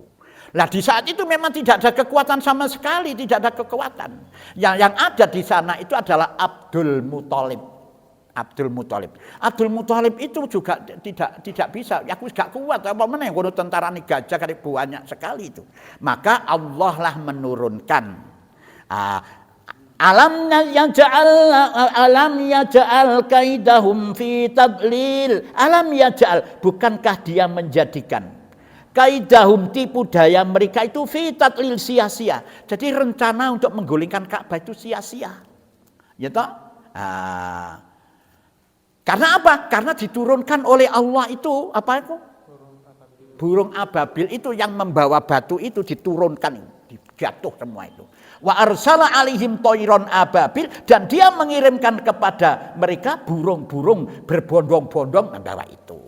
Speaker 1: Nah di saat itu memang tidak ada kekuatan sama sekali, tidak ada kekuatan. Yang ada di sana itu adalah Abdul Muthalib itu juga tidak bisa. Aku gak kuat apa meneh ngono tentara gajah kali banyak sekali itu. Maka Allah lah menurunkan alam yaj'al kaidahum fi tadlil. Alam yaj'al, bukankah dia menjadikan kaidahum tipu daya mereka itu fi tadlil, sia-sia. Jadi rencana untuk menggulingkan Ka'bah itu sia-sia. Ya toh? Karena apa? Karena diturunkan oleh Allah itu apa itu? Burung ababil itu yang membawa batu itu diturunkan, jatuh semua itu. Wa arsala alaihim toiron ababil, dan dia mengirimkan kepada mereka burung-burung berbondong-bondong membawa itu.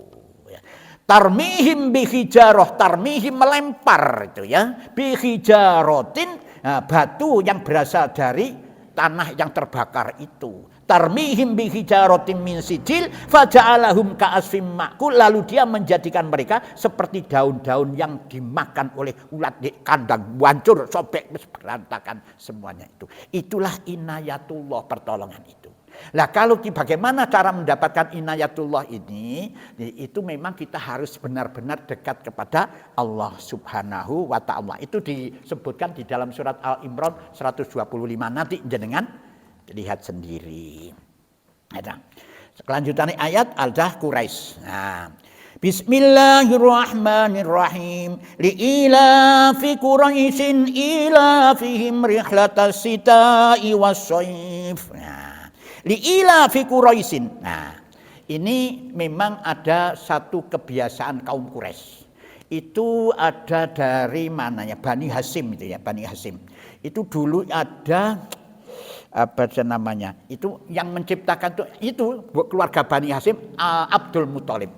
Speaker 1: Tarmihim bihijaroh, tarmihim melempar itu ya, bihijarotin, batu yang berasal dari tanah yang terbakar itu. Tarmihim bihijarotin min sijil faja'alahum ka'asfim ma'kul, lalu dia menjadikan mereka seperti daun-daun yang dimakan oleh ulat di kandang, hancur, sobek, berantakan semuanya itu. Itulah inayatullah, pertolongan itu. Nah kalau bagaimana cara mendapatkan inayatullah ini, itu memang kita harus benar-benar dekat kepada Allah Subhanahu wa ta'ala. Itu disebutkan di dalam surat Al-Imran 125, nanti jenengan lihat sendiri. Kelanjutannya ayat Al-Dah Quraisy. Nah, Bismillahirrahmanirrahim. Li'ilafi Quraisyin ilafihim rihlatas sita'i was-shaif. Nah, li'ilafi Quraisyin. Nah, ini memang ada satu kebiasaan kaum Quraisy. Itu ada dari mananya? Bani Hasyim itu ya, Bani Hasyim. Itu dulu ada apa namanya? Itu yang menciptakan itu keluarga Bani Hasyim, Abdul Muthalib.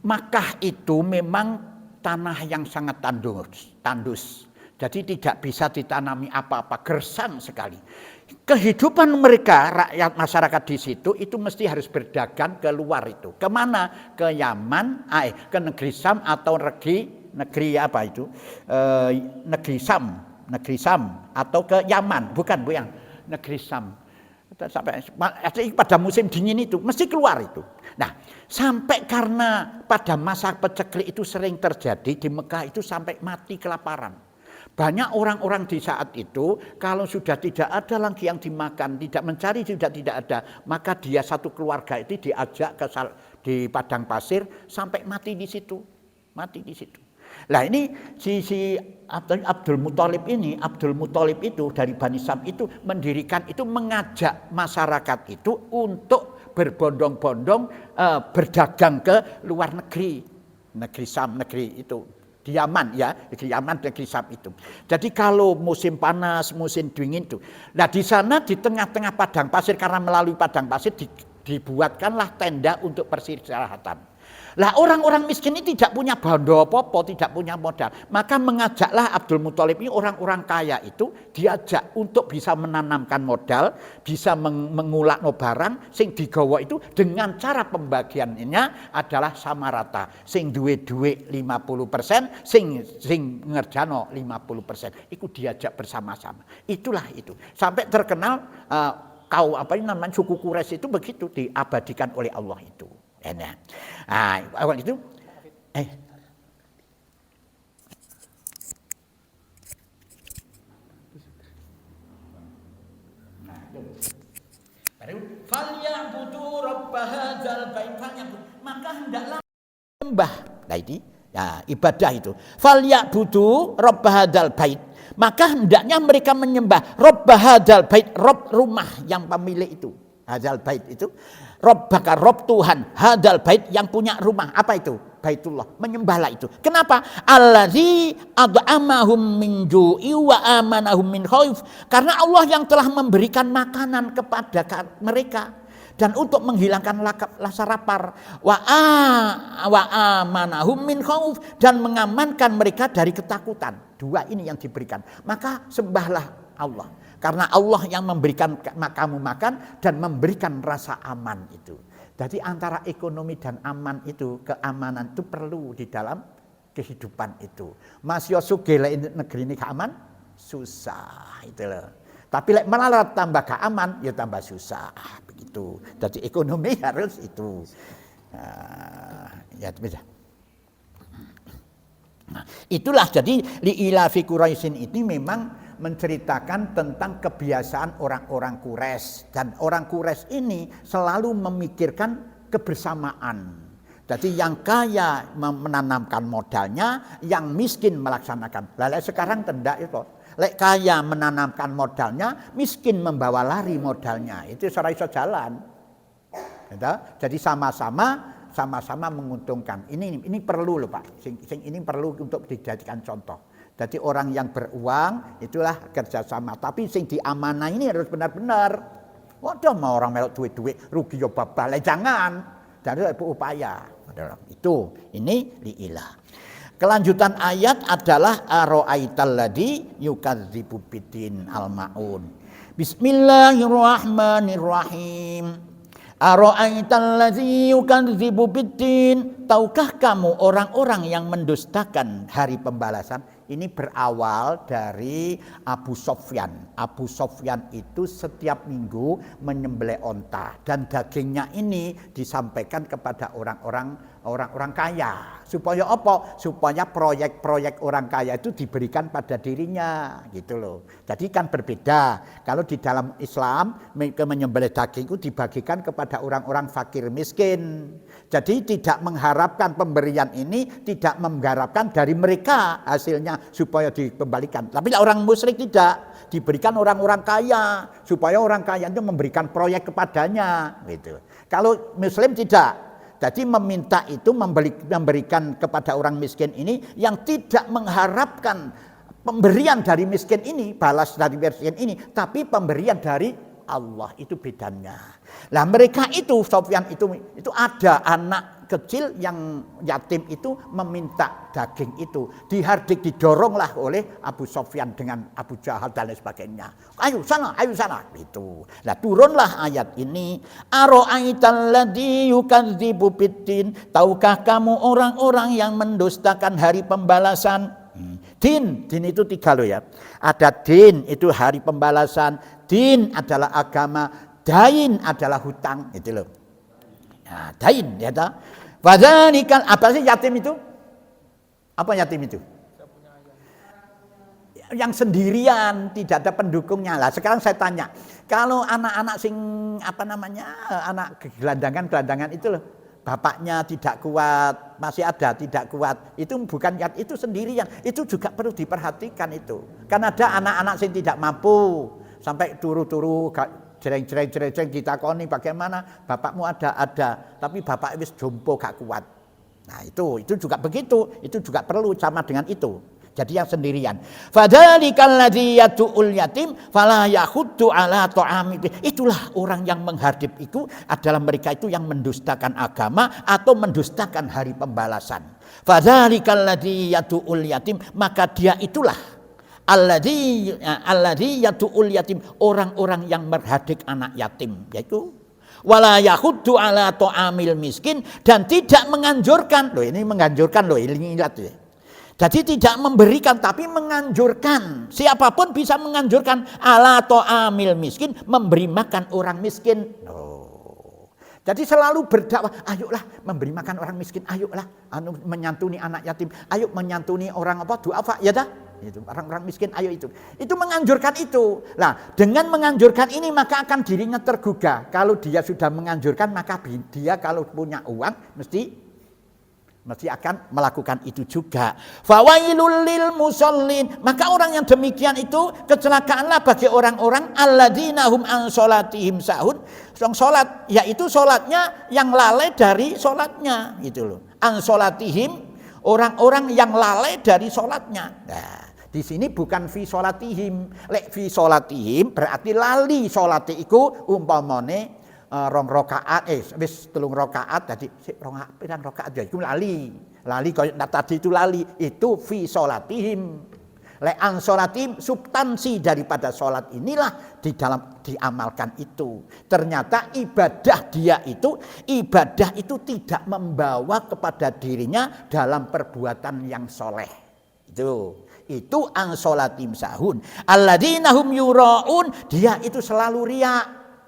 Speaker 1: Makkah itu memang tanah yang sangat tandus. Jadi tidak bisa ditanami apa-apa, gersang sekali. Kehidupan mereka, rakyat masyarakat di situ itu mesti harus berdagang keluar itu. Kemana? Ke Yaman, ke negeri Sam atau negeri apa itu? Negeri Sam atau ke Yaman, bukan Bu yang negeri Sam. Sampai pada musim dingin itu mesti keluar itu. Nah, sampai karena pada masa paceklik itu sering terjadi di Mekah itu sampai mati kelaparan. Banyak orang-orang di saat itu kalau sudah tidak ada lagi yang dimakan, tidak mencari sudah tidak ada, maka dia satu keluarga itu diajak di padang pasir sampai mati di situ. Nah ini si Abdul Muthalib itu dari Bani Sam itu mendirikan itu, mengajak masyarakat itu untuk berbondong-bondong berdagang ke luar negeri Sam, negeri itu di Yaman ya, negeri Yaman, negeri Sam itu. Jadi kalau musim panas, musim dingin itu, nah di sana di tengah-tengah padang pasir, karena melalui padang pasir dibuatkanlah tenda untuk peristirahatan. Lah orang-orang miskin ini tidak punya bondo apa-apa, tidak punya modal. Maka mengajaklah Abdul Muthalib ini orang-orang kaya itu diajak untuk bisa menanamkan modal, bisa mengulak barang sing digawa itu dengan cara pembagiannya adalah sama rata. Sing duwe 50%, sing ngerjano 50%. Itu diajak bersama-sama. Itulah itu. Sampai terkenal suku Quraisy itu begitu diabadikan oleh Allah itu. Nah, awal itu falyabudu rabb hadzal bait, maka hendaklah menyembah. Nah ini ibadah itu. Falyabudu rabb hadzal bait, maka hendaknya mereka menyembah rabb hadzal bait, Rabb rumah yang pemilik itu. Hadzal bait itu Rabbaka, Rabb Tuhan, hadzal bait yang punya rumah. Apa itu? Baitullah. Menyembahlah itu. Kenapa? Allazi ad'amahum min ju'i wa amanahum min khauf. Karena Allah yang telah memberikan makanan kepada mereka dan untuk menghilangkan rasa lapar. Wa amanahum min khauf, dan mengamankan mereka dari ketakutan. Dua ini yang diberikan. Maka sembahlah Allah. Karena Allah yang memberikan kamu makan dan memberikan rasa aman itu. Jadi antara ekonomi dan aman itu, keamanan itu perlu di dalam kehidupan itu. Mas Yosuke negeri ini aman, susah itu loh. Tapi malah tambah keaman, ya tambah susah begitu. Jadi ekonomi harus itu. Ya bisa. Nah, itulah jadi li'ilafi Quraisyin ini memang menceritakan tentang kebiasaan orang-orang Quraisy, dan orang Quraisy ini selalu memikirkan kebersamaan. Jadi yang kaya menanamkan modalnya, yang miskin melaksanakan. Lalu sekarang tidak itu. Lek kaya menanamkan modalnya, miskin membawa lari modalnya. Itu serai jalan. Jadi sama-sama menguntungkan. Ini perlu loh Pak. Ini perlu untuk dijadikan contoh. Jadi orang yang beruang itulah kerjasama. Tapi sing diamanah ini harus benar-benar. Waduh, mau orang melok duit-duit rugi yo babal. Jangan. Jadi upaya. Itu ini li'ilah. Kelanjutan ayat adalah ara'aital ladzi yukadzibu biddin al-maun. Bismillahirrahmanirrahim. Ara'aital ladzi yukadzibu biddin. Tahukah kamu orang-orang yang mendustakan hari pembalasan? Ini berawal dari Abu Sofyan. Abu Sofyan itu setiap minggu menyembelih onta, dan dagingnya ini disampaikan kepada orang-orang kaya. Supaya apa? Supaya proyek-proyek orang kaya itu diberikan pada dirinya, gitu loh. Jadi kan berbeda. Kalau di dalam Islam menyembelih daging itu dibagikan kepada orang-orang fakir miskin. Jadi tidak mengharapkan pemberian ini, tidak mengharapkan dari mereka hasilnya supaya dikembalikan. Tapi orang musyrik tidak, diberikan orang-orang kaya supaya orang kaya itu memberikan proyek kepadanya, gitu. Kalau Muslim tidak. Jadi meminta itu memberikan kepada orang miskin ini yang tidak mengharapkan pemberian dari miskin ini, balas dari miskin ini, tapi pemberian dari Allah, itu bedanya. Nah mereka itu, Sofyan itu ada anak kecil yang yatim itu meminta daging itu, dihardik, didoronglah oleh Abu Sofyan dengan Abu Jahal dan lain sebagainya. Ayo sana itu. Nah turunlah ayat ini, ara'aital ladzi yukadzibu biddin, tahukah kamu orang-orang yang mendustakan hari pembalasan? Din itu 3 loh ya. Ada din itu hari pembalasan, din adalah agama, dain adalah hutang, itu loh. Nah, dain ya ta. Fadzalikal, apa sih yatim itu? Apa yatim itu? Yang sendirian, tidak ada pendukungnya. Lah sekarang saya tanya, kalau anak-anak anak gelandangan itu loh, bapaknya tidak kuat, masih ada tidak kuat, itu bukan yatim, itu sendirian, itu juga perlu diperhatikan itu. Kan ada anak-anak yang tidak mampu, sampai turu-turu jereng ditakoni bagaimana bapakmu ada, tapi bapak wis jompo gak kuat. Nah itu juga begitu, itu juga perlu sama dengan itu. Jadi yang sendirian. Fadzalikal ladzi yad'ul yatim fala yahuddu ala ta'ami. Itulah orang yang menghadap itu adalah mereka itu yang mendustakan agama atau mendustakan hari pembalasan. Fadzalikal ladzi yad'ul yatim, maka dia itulah alladzi yad'ul yatim, orang-orang yang merhadik anak yatim, yaitu wala yahuddu ala ta'amil miskin, dan tidak menganjurkan. Loh ini menganjurkan loh, ini ingat ya. Jadi tidak memberikan tapi menganjurkan. Siapapun bisa menganjurkan ala ta'amil miskin, memberi makan orang miskin. Oh. Jadi selalu berdakwah, ayolah memberi makan orang miskin, ayolah menyantuni anak yatim, ayo menyantuni orang duafa ya dah. Itu orang-orang miskin, ayo itu menganjurkan itu. Nah dengan menganjurkan ini maka akan dirinya tergugah. Kalau dia sudah menganjurkan maka dia kalau punya uang mesti akan melakukan itu juga. Fawailul lil musallin, maka orang yang demikian itu kecelakaanlah bagi orang-orang alladzina hum an sholatihim sahun. Sholat yaitu sholatnya yang lalai dari sholatnya gitu loh. An sholatihim, orang-orang yang lalai dari sholatnya. Nah, di sini bukan fi sholatihim. Lek fi sholatihim berarti lali sholat iku umpamane 2 rakaat, wis 3 rakaat tadi pirang rakaat ya iku lali koyo tadi itu lali, itu fi sholatihim. Lek an sholatihim, substansi daripada sholat inilah di dalam diamalkan itu. Ternyata ibadah itu tidak membawa kepada dirinya dalam perbuatan yang soleh. Itu an sholatim sahun alladzina hum yuraun, dia itu selalu riya,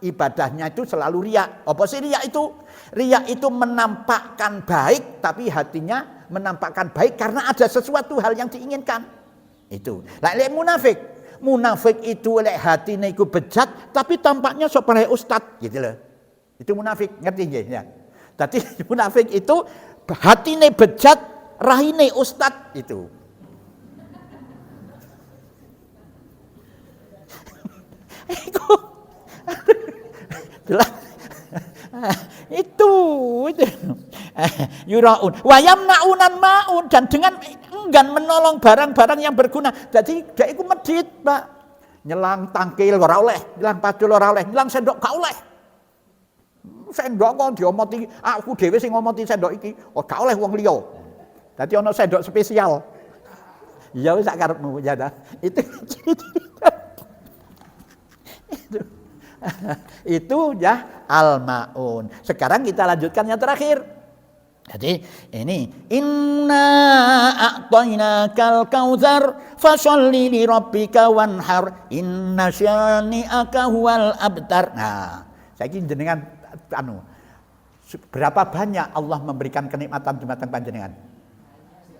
Speaker 1: ibadahnya itu selalu riya. Apa sih riya itu? Riya itu menampakkan baik tapi hatinya menampakkan baik karena ada sesuatu hal yang diinginkan. Itu. Lek munafik itu lek hatine iku bejat tapi tampaknya sopare ustad gitu loh. Itu munafik, ngerti nggih ya? Dadi munafik itu hatine bejat, rahine ustad itu. itu yuraun wayamnaunan maun, dan dengan enggan menolong barang-barang yang berguna. Jadi dia itu medit Pak, nyelang tangkil ora oleh, nyelang pacul ora oleh, nyelang sendok gak oleh. Sendok kok diomoti aku dhewe sing ngomoti sendok iki, gak oleh wong liya. Dadi ana sendok spesial. Ya wis sak karepmu ya ta. Itu ya al-maun. Sekarang kita lanjutkan yang terakhir. Jadi ini inna a'tainakal kautsar fasholli li rabbika wanhar inna syani'aka huwal abtar. Nah, saiki jenengan berapa banyak Allah memberikan kenikmatan dumateng panjenengan?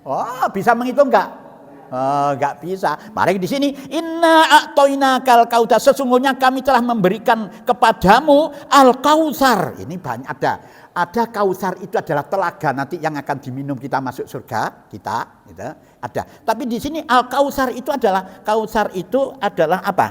Speaker 1: Oh, bisa menghitung enggak? Enggak bisa. Mari di sini inna a'tainakal kautsar, sesungguhnya kami telah memberikan kepadamu al-kautsar. Ini banyak ada kautsar, itu adalah telaga nanti yang akan diminum kita masuk surga kita gitu. Ada. Tapi di sini al-kautsar itu adalah apa?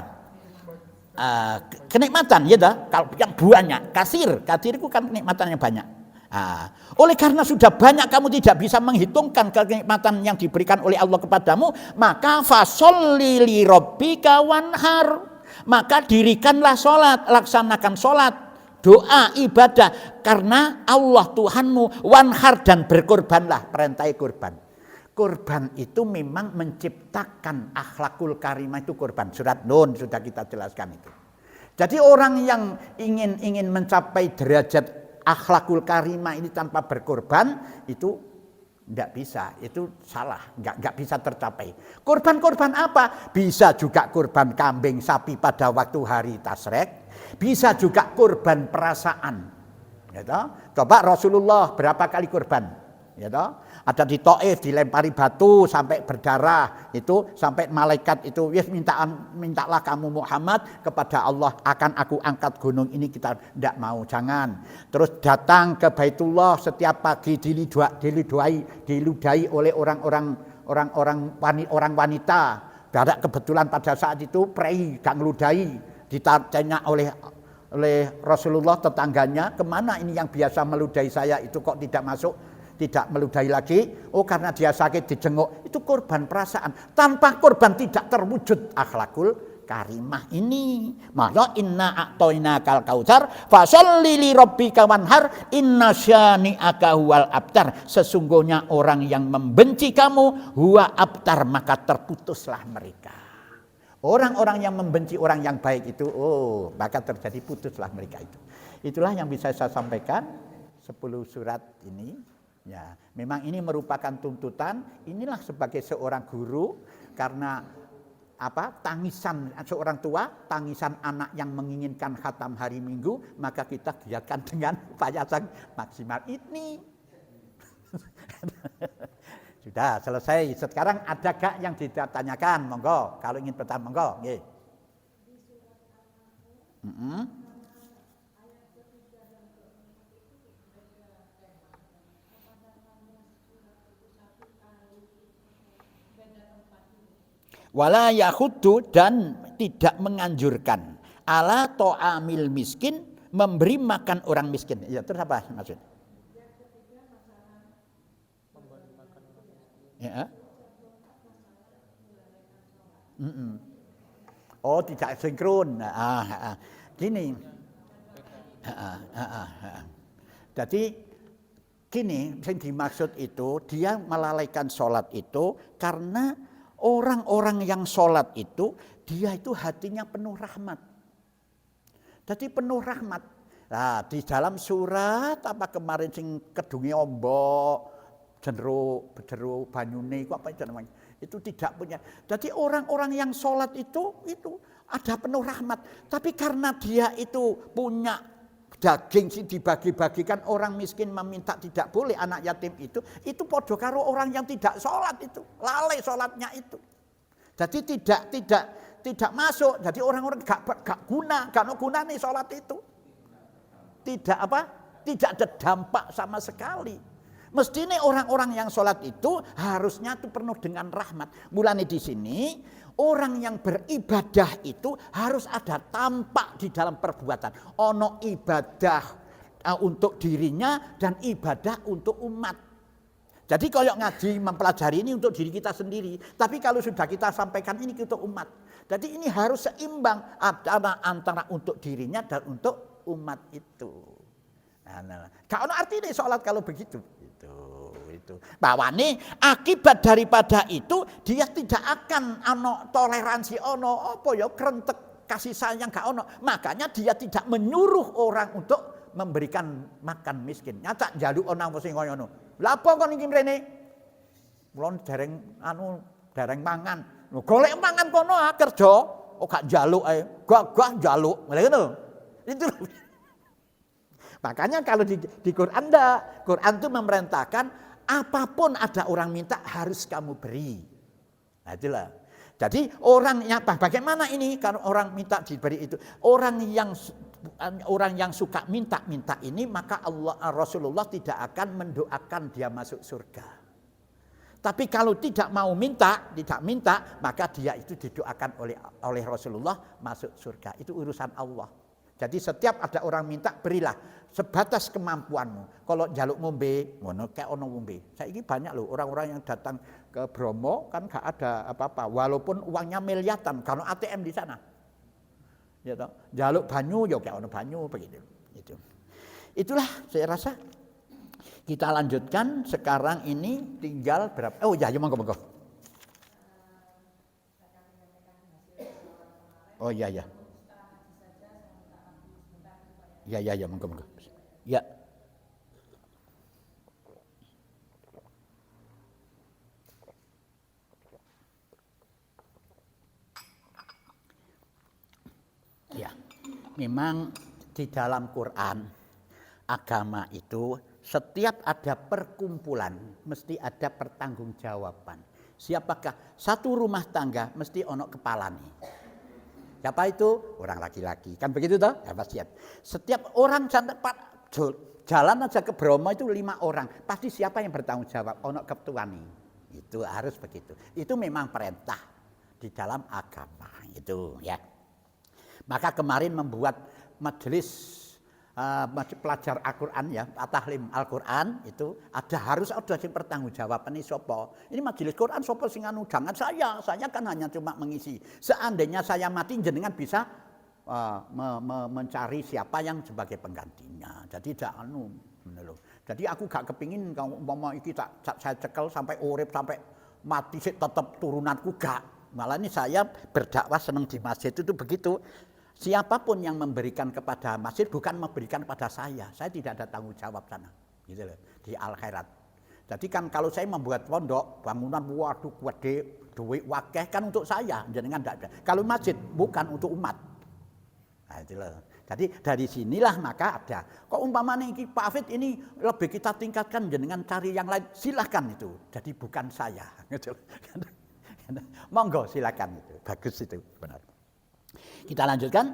Speaker 1: Kenikmatan ya dah. Kalau yang banyak kasir itu kan kenikmatan yang banyak. Nah, oleh karena sudah banyak kamu tidak bisa menghitungkan kenikmatan yang diberikan oleh Allah kepadamu, maka fasholli li rabbika wanhar. Maka dirikanlah sholat, laksanakan sholat, doa, ibadah karena Allah Tuhanmu, wanhar dan berkorbanlah, perintah kurban. Kurban itu memang menciptakan akhlakul karimah itu kurban. Surat Nun sudah kita jelaskan itu. Jadi orang yang ingin mencapai derajat akhlakul karimah ini tanpa berkorban itu tidak bisa, itu salah, nggak bisa tercapai. Korban-korban apa? Bisa juga korban kambing sapi pada waktu hari tasrek, bisa juga korban perasaan. Gitu. Coba Rasulullah berapa kali korban? Gitu. Ada di Taif dilempari batu sampai berdarah, itu sampai malaikat itu, yes, mintalah kamu Muhammad kepada Allah, akan aku angkat gunung ini, kita tidak mau, jangan. Terus datang ke Baitullah setiap pagi diludahi oleh orang wanita. Ada kebetulan pada saat itu prei gak ngeludahi, ditanya oleh Rasulullah tetangganya, kemana ini yang biasa meludahi saya itu kok tidak masuk? Tidak meludahi lagi, oh karena dia sakit dijenguk, itu korban perasaan. Tanpa korban tidak terwujud akhlakul karimah ini. Maka inna a'toinakal kautsar fasholli li rabbika wanhar inna syani'aka huwal abtar. Sesungguhnya orang yang membenci kamu huwa abtar, maka terputuslah mereka. Orang-orang yang membenci orang yang baik itu, oh maka terjadi putuslah mereka itu. Itulah yang bisa saya sampaikan 10 surat ini. Ya, memang ini merupakan tuntutan. Inilah sebagai seorang guru, karena tangisan seorang tua, tangisan anak yang menginginkan khatam hari Minggu, maka kita giatkan dengan payasan maksimal ini. Sudah selesai. Sekarang ada gak yang ditanyakan? Monggo, kalau ingin bertanya monggo. Nggih. Wala yakhuddu, dan tidak menganjurkan ala to'amil miskin, memberi makan orang miskin. Ya, terus apa maksud? Ya. Oh, tidak sinkron. Gini. Jadi gini, yang dimaksud itu dia melalaikan sholat itu karena orang-orang yang sholat itu, dia itu hatinya penuh rahmat. Jadi penuh rahmat. Nah, di dalam surat apa kemarin sing kedungi ombok, bedero banyune, apa itu namanya? Itu tidak punya. Jadi orang-orang yang sholat itu ada penuh rahmat. Tapi karena dia itu punya daging sih dibagi-bagikan, orang miskin meminta tidak boleh, anak yatim itu podo karo orang yang tidak sholat itu, lalai sholatnya itu. Jadi tidak masuk. Jadi orang-orang gak guna nih sholat itu. Tidak ada dampak sama sekali. Mestinya orang-orang yang sholat itu harusnya itu penuh dengan rahmat. Mulane di sini orang yang beribadah itu harus ada tampak di dalam perbuatan. Ono ibadah untuk dirinya dan ibadah untuk umat. Jadi kalau ngaji mempelajari ini untuk diri kita sendiri. Tapi kalau sudah kita sampaikan ini untuk umat. Jadi ini harus seimbang antara untuk dirinya dan untuk umat itu. Gak ono artinya sholat kalau begitu. Itu. Bahwa nih akibat daripada itu dia tidak akan toleransi krentek kasih sayang gak ono. Makanya dia tidak menyuruh orang untuk memberikan makan miskin. Nyata njaluk ana sing kaya ngono. Lha apa kon iki mrene? Mulon dereng mangan. Lho golek mangan kono kerja, gak njaluk ae. Gak njaluk. Ngono. Itu. Makanya kalau di Quran Quran itu memerintahkan apapun ada orang minta harus kamu beri. Nah itulah. Jadi bagaimana ini kalau orang minta diberi itu? Orang yang suka minta ini, maka Rasulullah tidak akan mendoakan dia masuk surga. Tapi kalau tidak minta, maka dia itu didoakan oleh Rasulullah masuk surga. Itu urusan Allah. Jadi setiap ada orang minta, berilah. sebatas kemampuanmu. Kalau jaluk ngombe, ngono kayak ono ngombe. Saiki banyak loh orang-orang yang datang ke Bromo kan gak ada apa-apa, walaupun uangnya miliaran, kalau ATM di sana. Ya toh, jaluk banyu ya kayak ono banyu begitu. Itulah saya rasa. Kita lanjutkan sekarang ini tinggal berapa? Oh ya, monggo. Oh ya. Ya, monggo. Ya. Ya. Memang di dalam Quran agama itu setiap ada perkumpulan mesti ada pertanggungjawaban. Siapakah? Satu rumah tangga mesti ono kepalanya. Siapa itu? Orang laki-laki. Kan begitu toh? Ya pasti. Setiap orang jalan aja ke Bromo itu 5 orang. Pasti siapa yang bertanggung jawab? Ono ketuani. Itu harus begitu. Itu memang perintah di dalam agama itu ya. Maka kemarin membuat majelis pelajar Al-Quran ya, tahlim Al-Quran itu harus ada yang pertanggungjawaban ini sopo. Ini majelis Quran sopo sing anu, jangan saya kan hanya cuma mengisi. Seandainya saya mati jenengan bisa mencari siapa yang sebagai penggantinya. Jadi tidak anu, jadi aku gak kepingin kalau umpama iki saya cekel sampai urip sampai mati sih tetap turunanku gak. Malah ini saya berdakwah seneng di masjid itu begitu. Siapapun yang memberikan kepada masjid bukan memberikan kepada saya tidak ada tanggung jawab sana, gitu loh, di akhirat. Jadi kan kalau saya membuat pondok, bangunan waduh gede, duit wakeh kan untuk saya, jenengan tidak ada. Kalau masjid bukan untuk umat. Nah, itu loh. Jadi dari sinilah maka ada. Kok umpamanya Pak Hafid ini lebih kita tingkatkan, jenengan cari yang lain, silahkan itu. Jadi bukan saya. Gitu. Monggo silakan itu, bagus itu benar. Kita lanjutkan.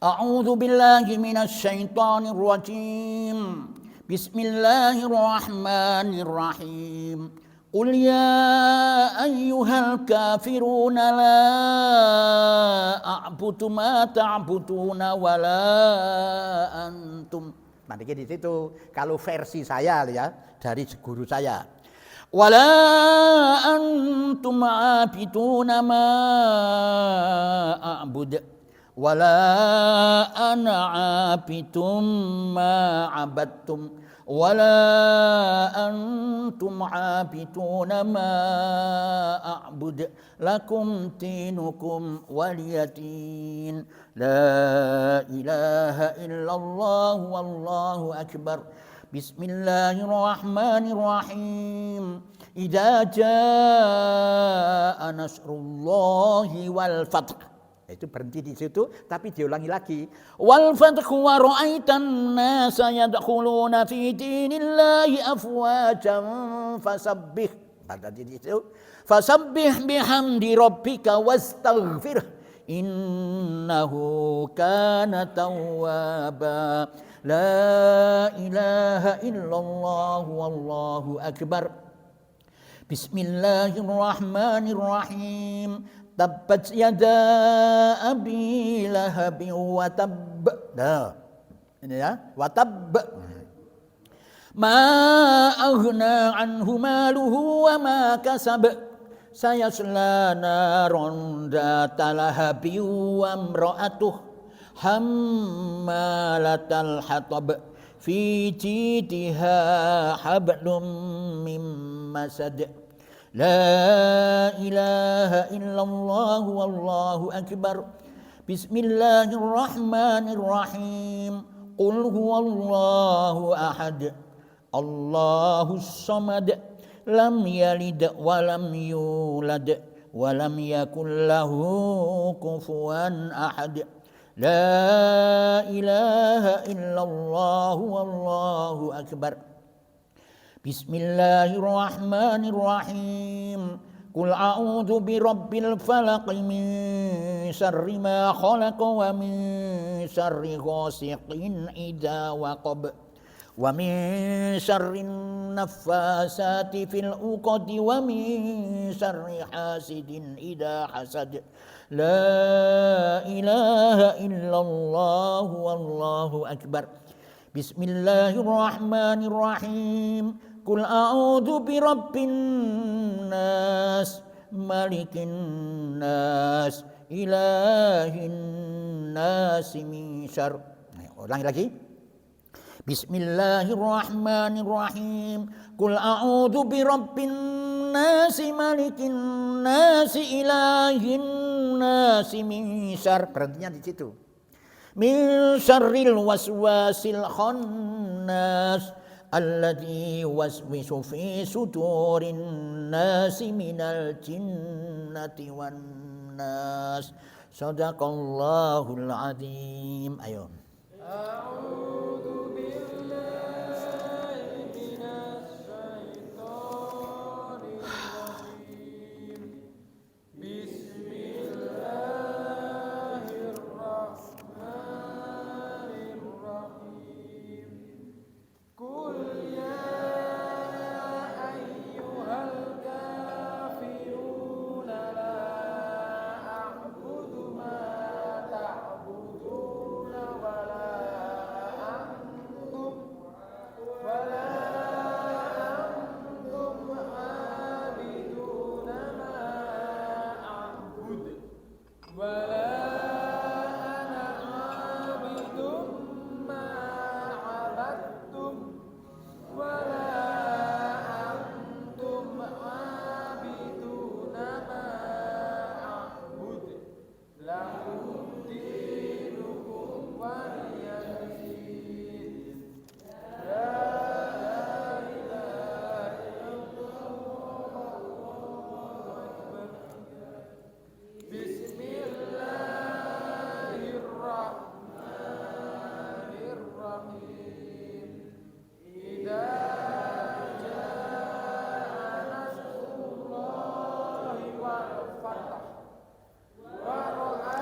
Speaker 1: A'udzu billahi minasy syaithanir rajim. Bismillahirrahmanirrahim. Qul ya ayyuhal kafiruna la a'budu ma ta'buduna wa la antum. Nanti di situ kalau versi saya ya dari guru saya. Wala antum abiduna ma a'bud wala ana abidum ma abadtum wala antum abiduna ma a'bud lakum dinukum waliyadin la ilaha illallah wallahu akbar. Bismillahirrahmanirrahim. Idza jaa nasrullahi wal fath. Itu berhenti di situ tapi diulangi lagi. Wal fathu wa ra'aitan nasa yadkhuluna fi dinillahi afwajan fasabbih. Pada di situ fasabbih bihamdi rabbika wastaghfir innahu kana tawwaba. La ilaha illallah wallahu akbar. Bismillahirrahmanirrahim. Tabbat yada abi lahabin wa tabb. Nah, ini ya, wa tabb. Ma aghna anhu maluhu wa ma kasab. Sayasla naron dzata lahabin wa imra'atuh hammalatal hatab fi jidha hablum mim masad. La ilaha illallah wallahu akbar. Bismillahirrahmanirrahim. Qul huwallahu ahad. Allahus samad. Lam yalid wa lam yulad wa lam yakul lahu kufuwan ahad. La ilaha illallah wallahu akbar. Bismillahirrahmanirrahim. Qul a'udzu birabbil falaq min syarri ma khalaq wa min syarri ghasiqin idza waqab wa min syarri naffasati fil 'uqadi wa min syarri hasidin idza hasad. La ilaha illallah wallahu akbar. Bismillahirrahmanirrahim. Qul a'udzu birabbin nas, malikin nas, ilahin nas min syarr. Ulangi lagi. Bismillahirrahmanirrahim. Qul a'udzu birabbin nas, malikin nas, ilahin nas min syarr. Berhentinya di situ. Min syarril waswasil khannas alladzi waswisu fi sudurin nasi minal jinnati wan nas. Sadaqallahul azim. Ayo. A'udzu billahi minasy syaithanir rajim.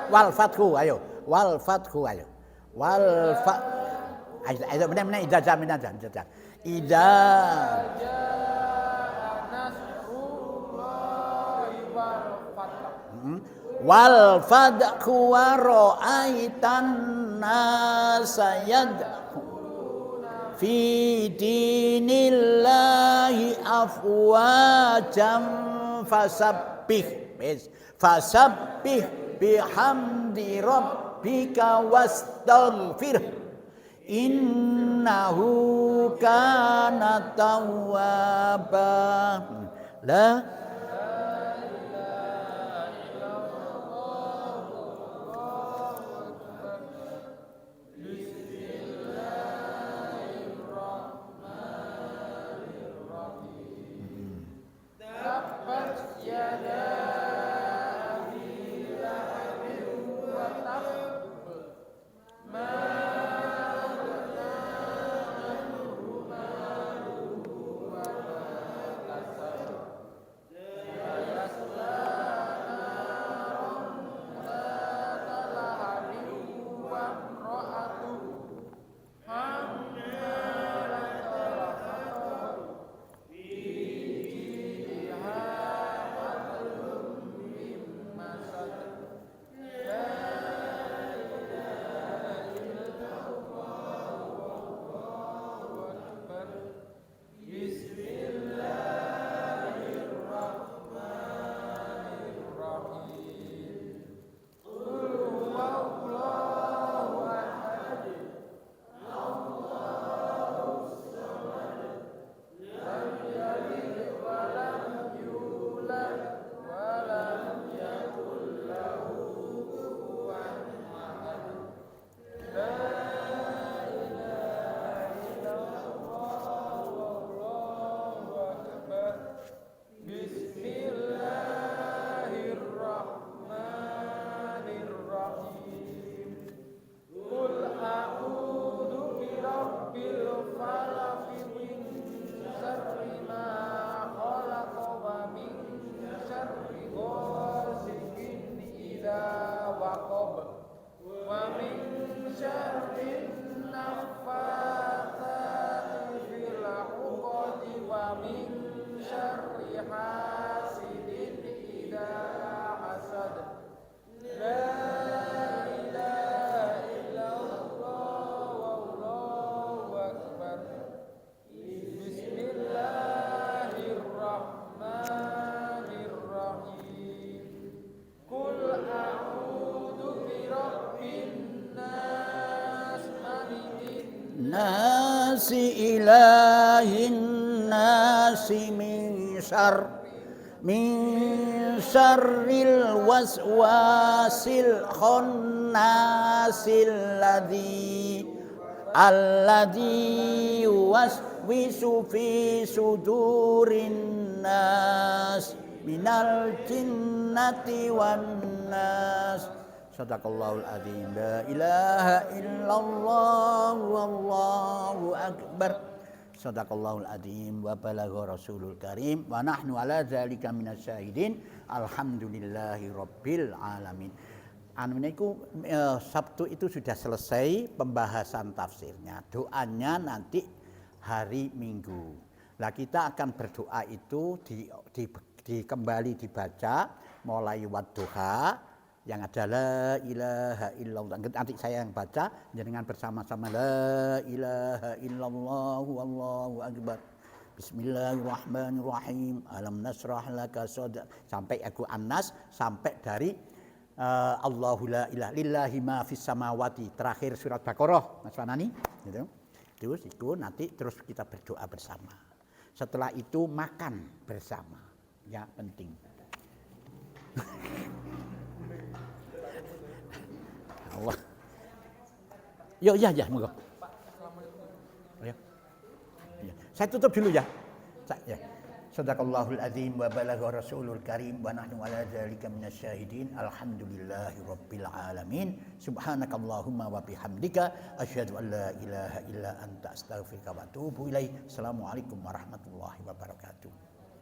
Speaker 1: Wal fathu, ayo. Wal fathu, ayo. Wal fa. Ayo benar-benar idza jamin aja. Idza wal fadhu wa ra'aitan nasa yadkhulu fi dinillahi afwajam fasabbih bihamdi rabbika wastaghfir innahu kana tawwaba. La ilahin nasi min syarril waswasil khannasil alladzi yuwaswisu fi sudurin nas minal jinnati wan nas. Sadaqallahul adzim. La ilaha illallah wallahu akbar. Sadaqallahul adzim wa balagha rasulul karim wa nahnu ala dzalika minasyahidin. Alhamdulillahi rabbil alamin. Sabtu itu sudah selesai pembahasan tafsirnya. Doanya nanti hari Minggu. Nah, kita akan berdoa itu kembali dibaca mulai wadduha yang ada la ilaha illallah. Nanti saya yang baca dengan bersama-sama la ilaha illallah wallahu akbar. Bismillahirrahmanirrahim. Alam nasrah laka sadrak sampai aku An-Nas sampai dari Allahu la ilaha lillahi ma fis samawati terakhir surat Baqarah Mas Fanani gitu. Terus itu nanti terus kita berdoa bersama. Setelah itu makan bersama. Ya penting. Allah. Yo ya monggo. Ya. Saya tutup dulu ya. Sadaqallahul adzim wa balagha rasulul karim wa nahnu ala dzalika minasyahidin. Alhamdulillahi rabbil alamin. Subhanakallahumma wa bihamdika asyhadu an la ilaha illa anta astaghfiruka wa atubu ilaik. Assalamualaikum warahmatullahi wabarakatuh.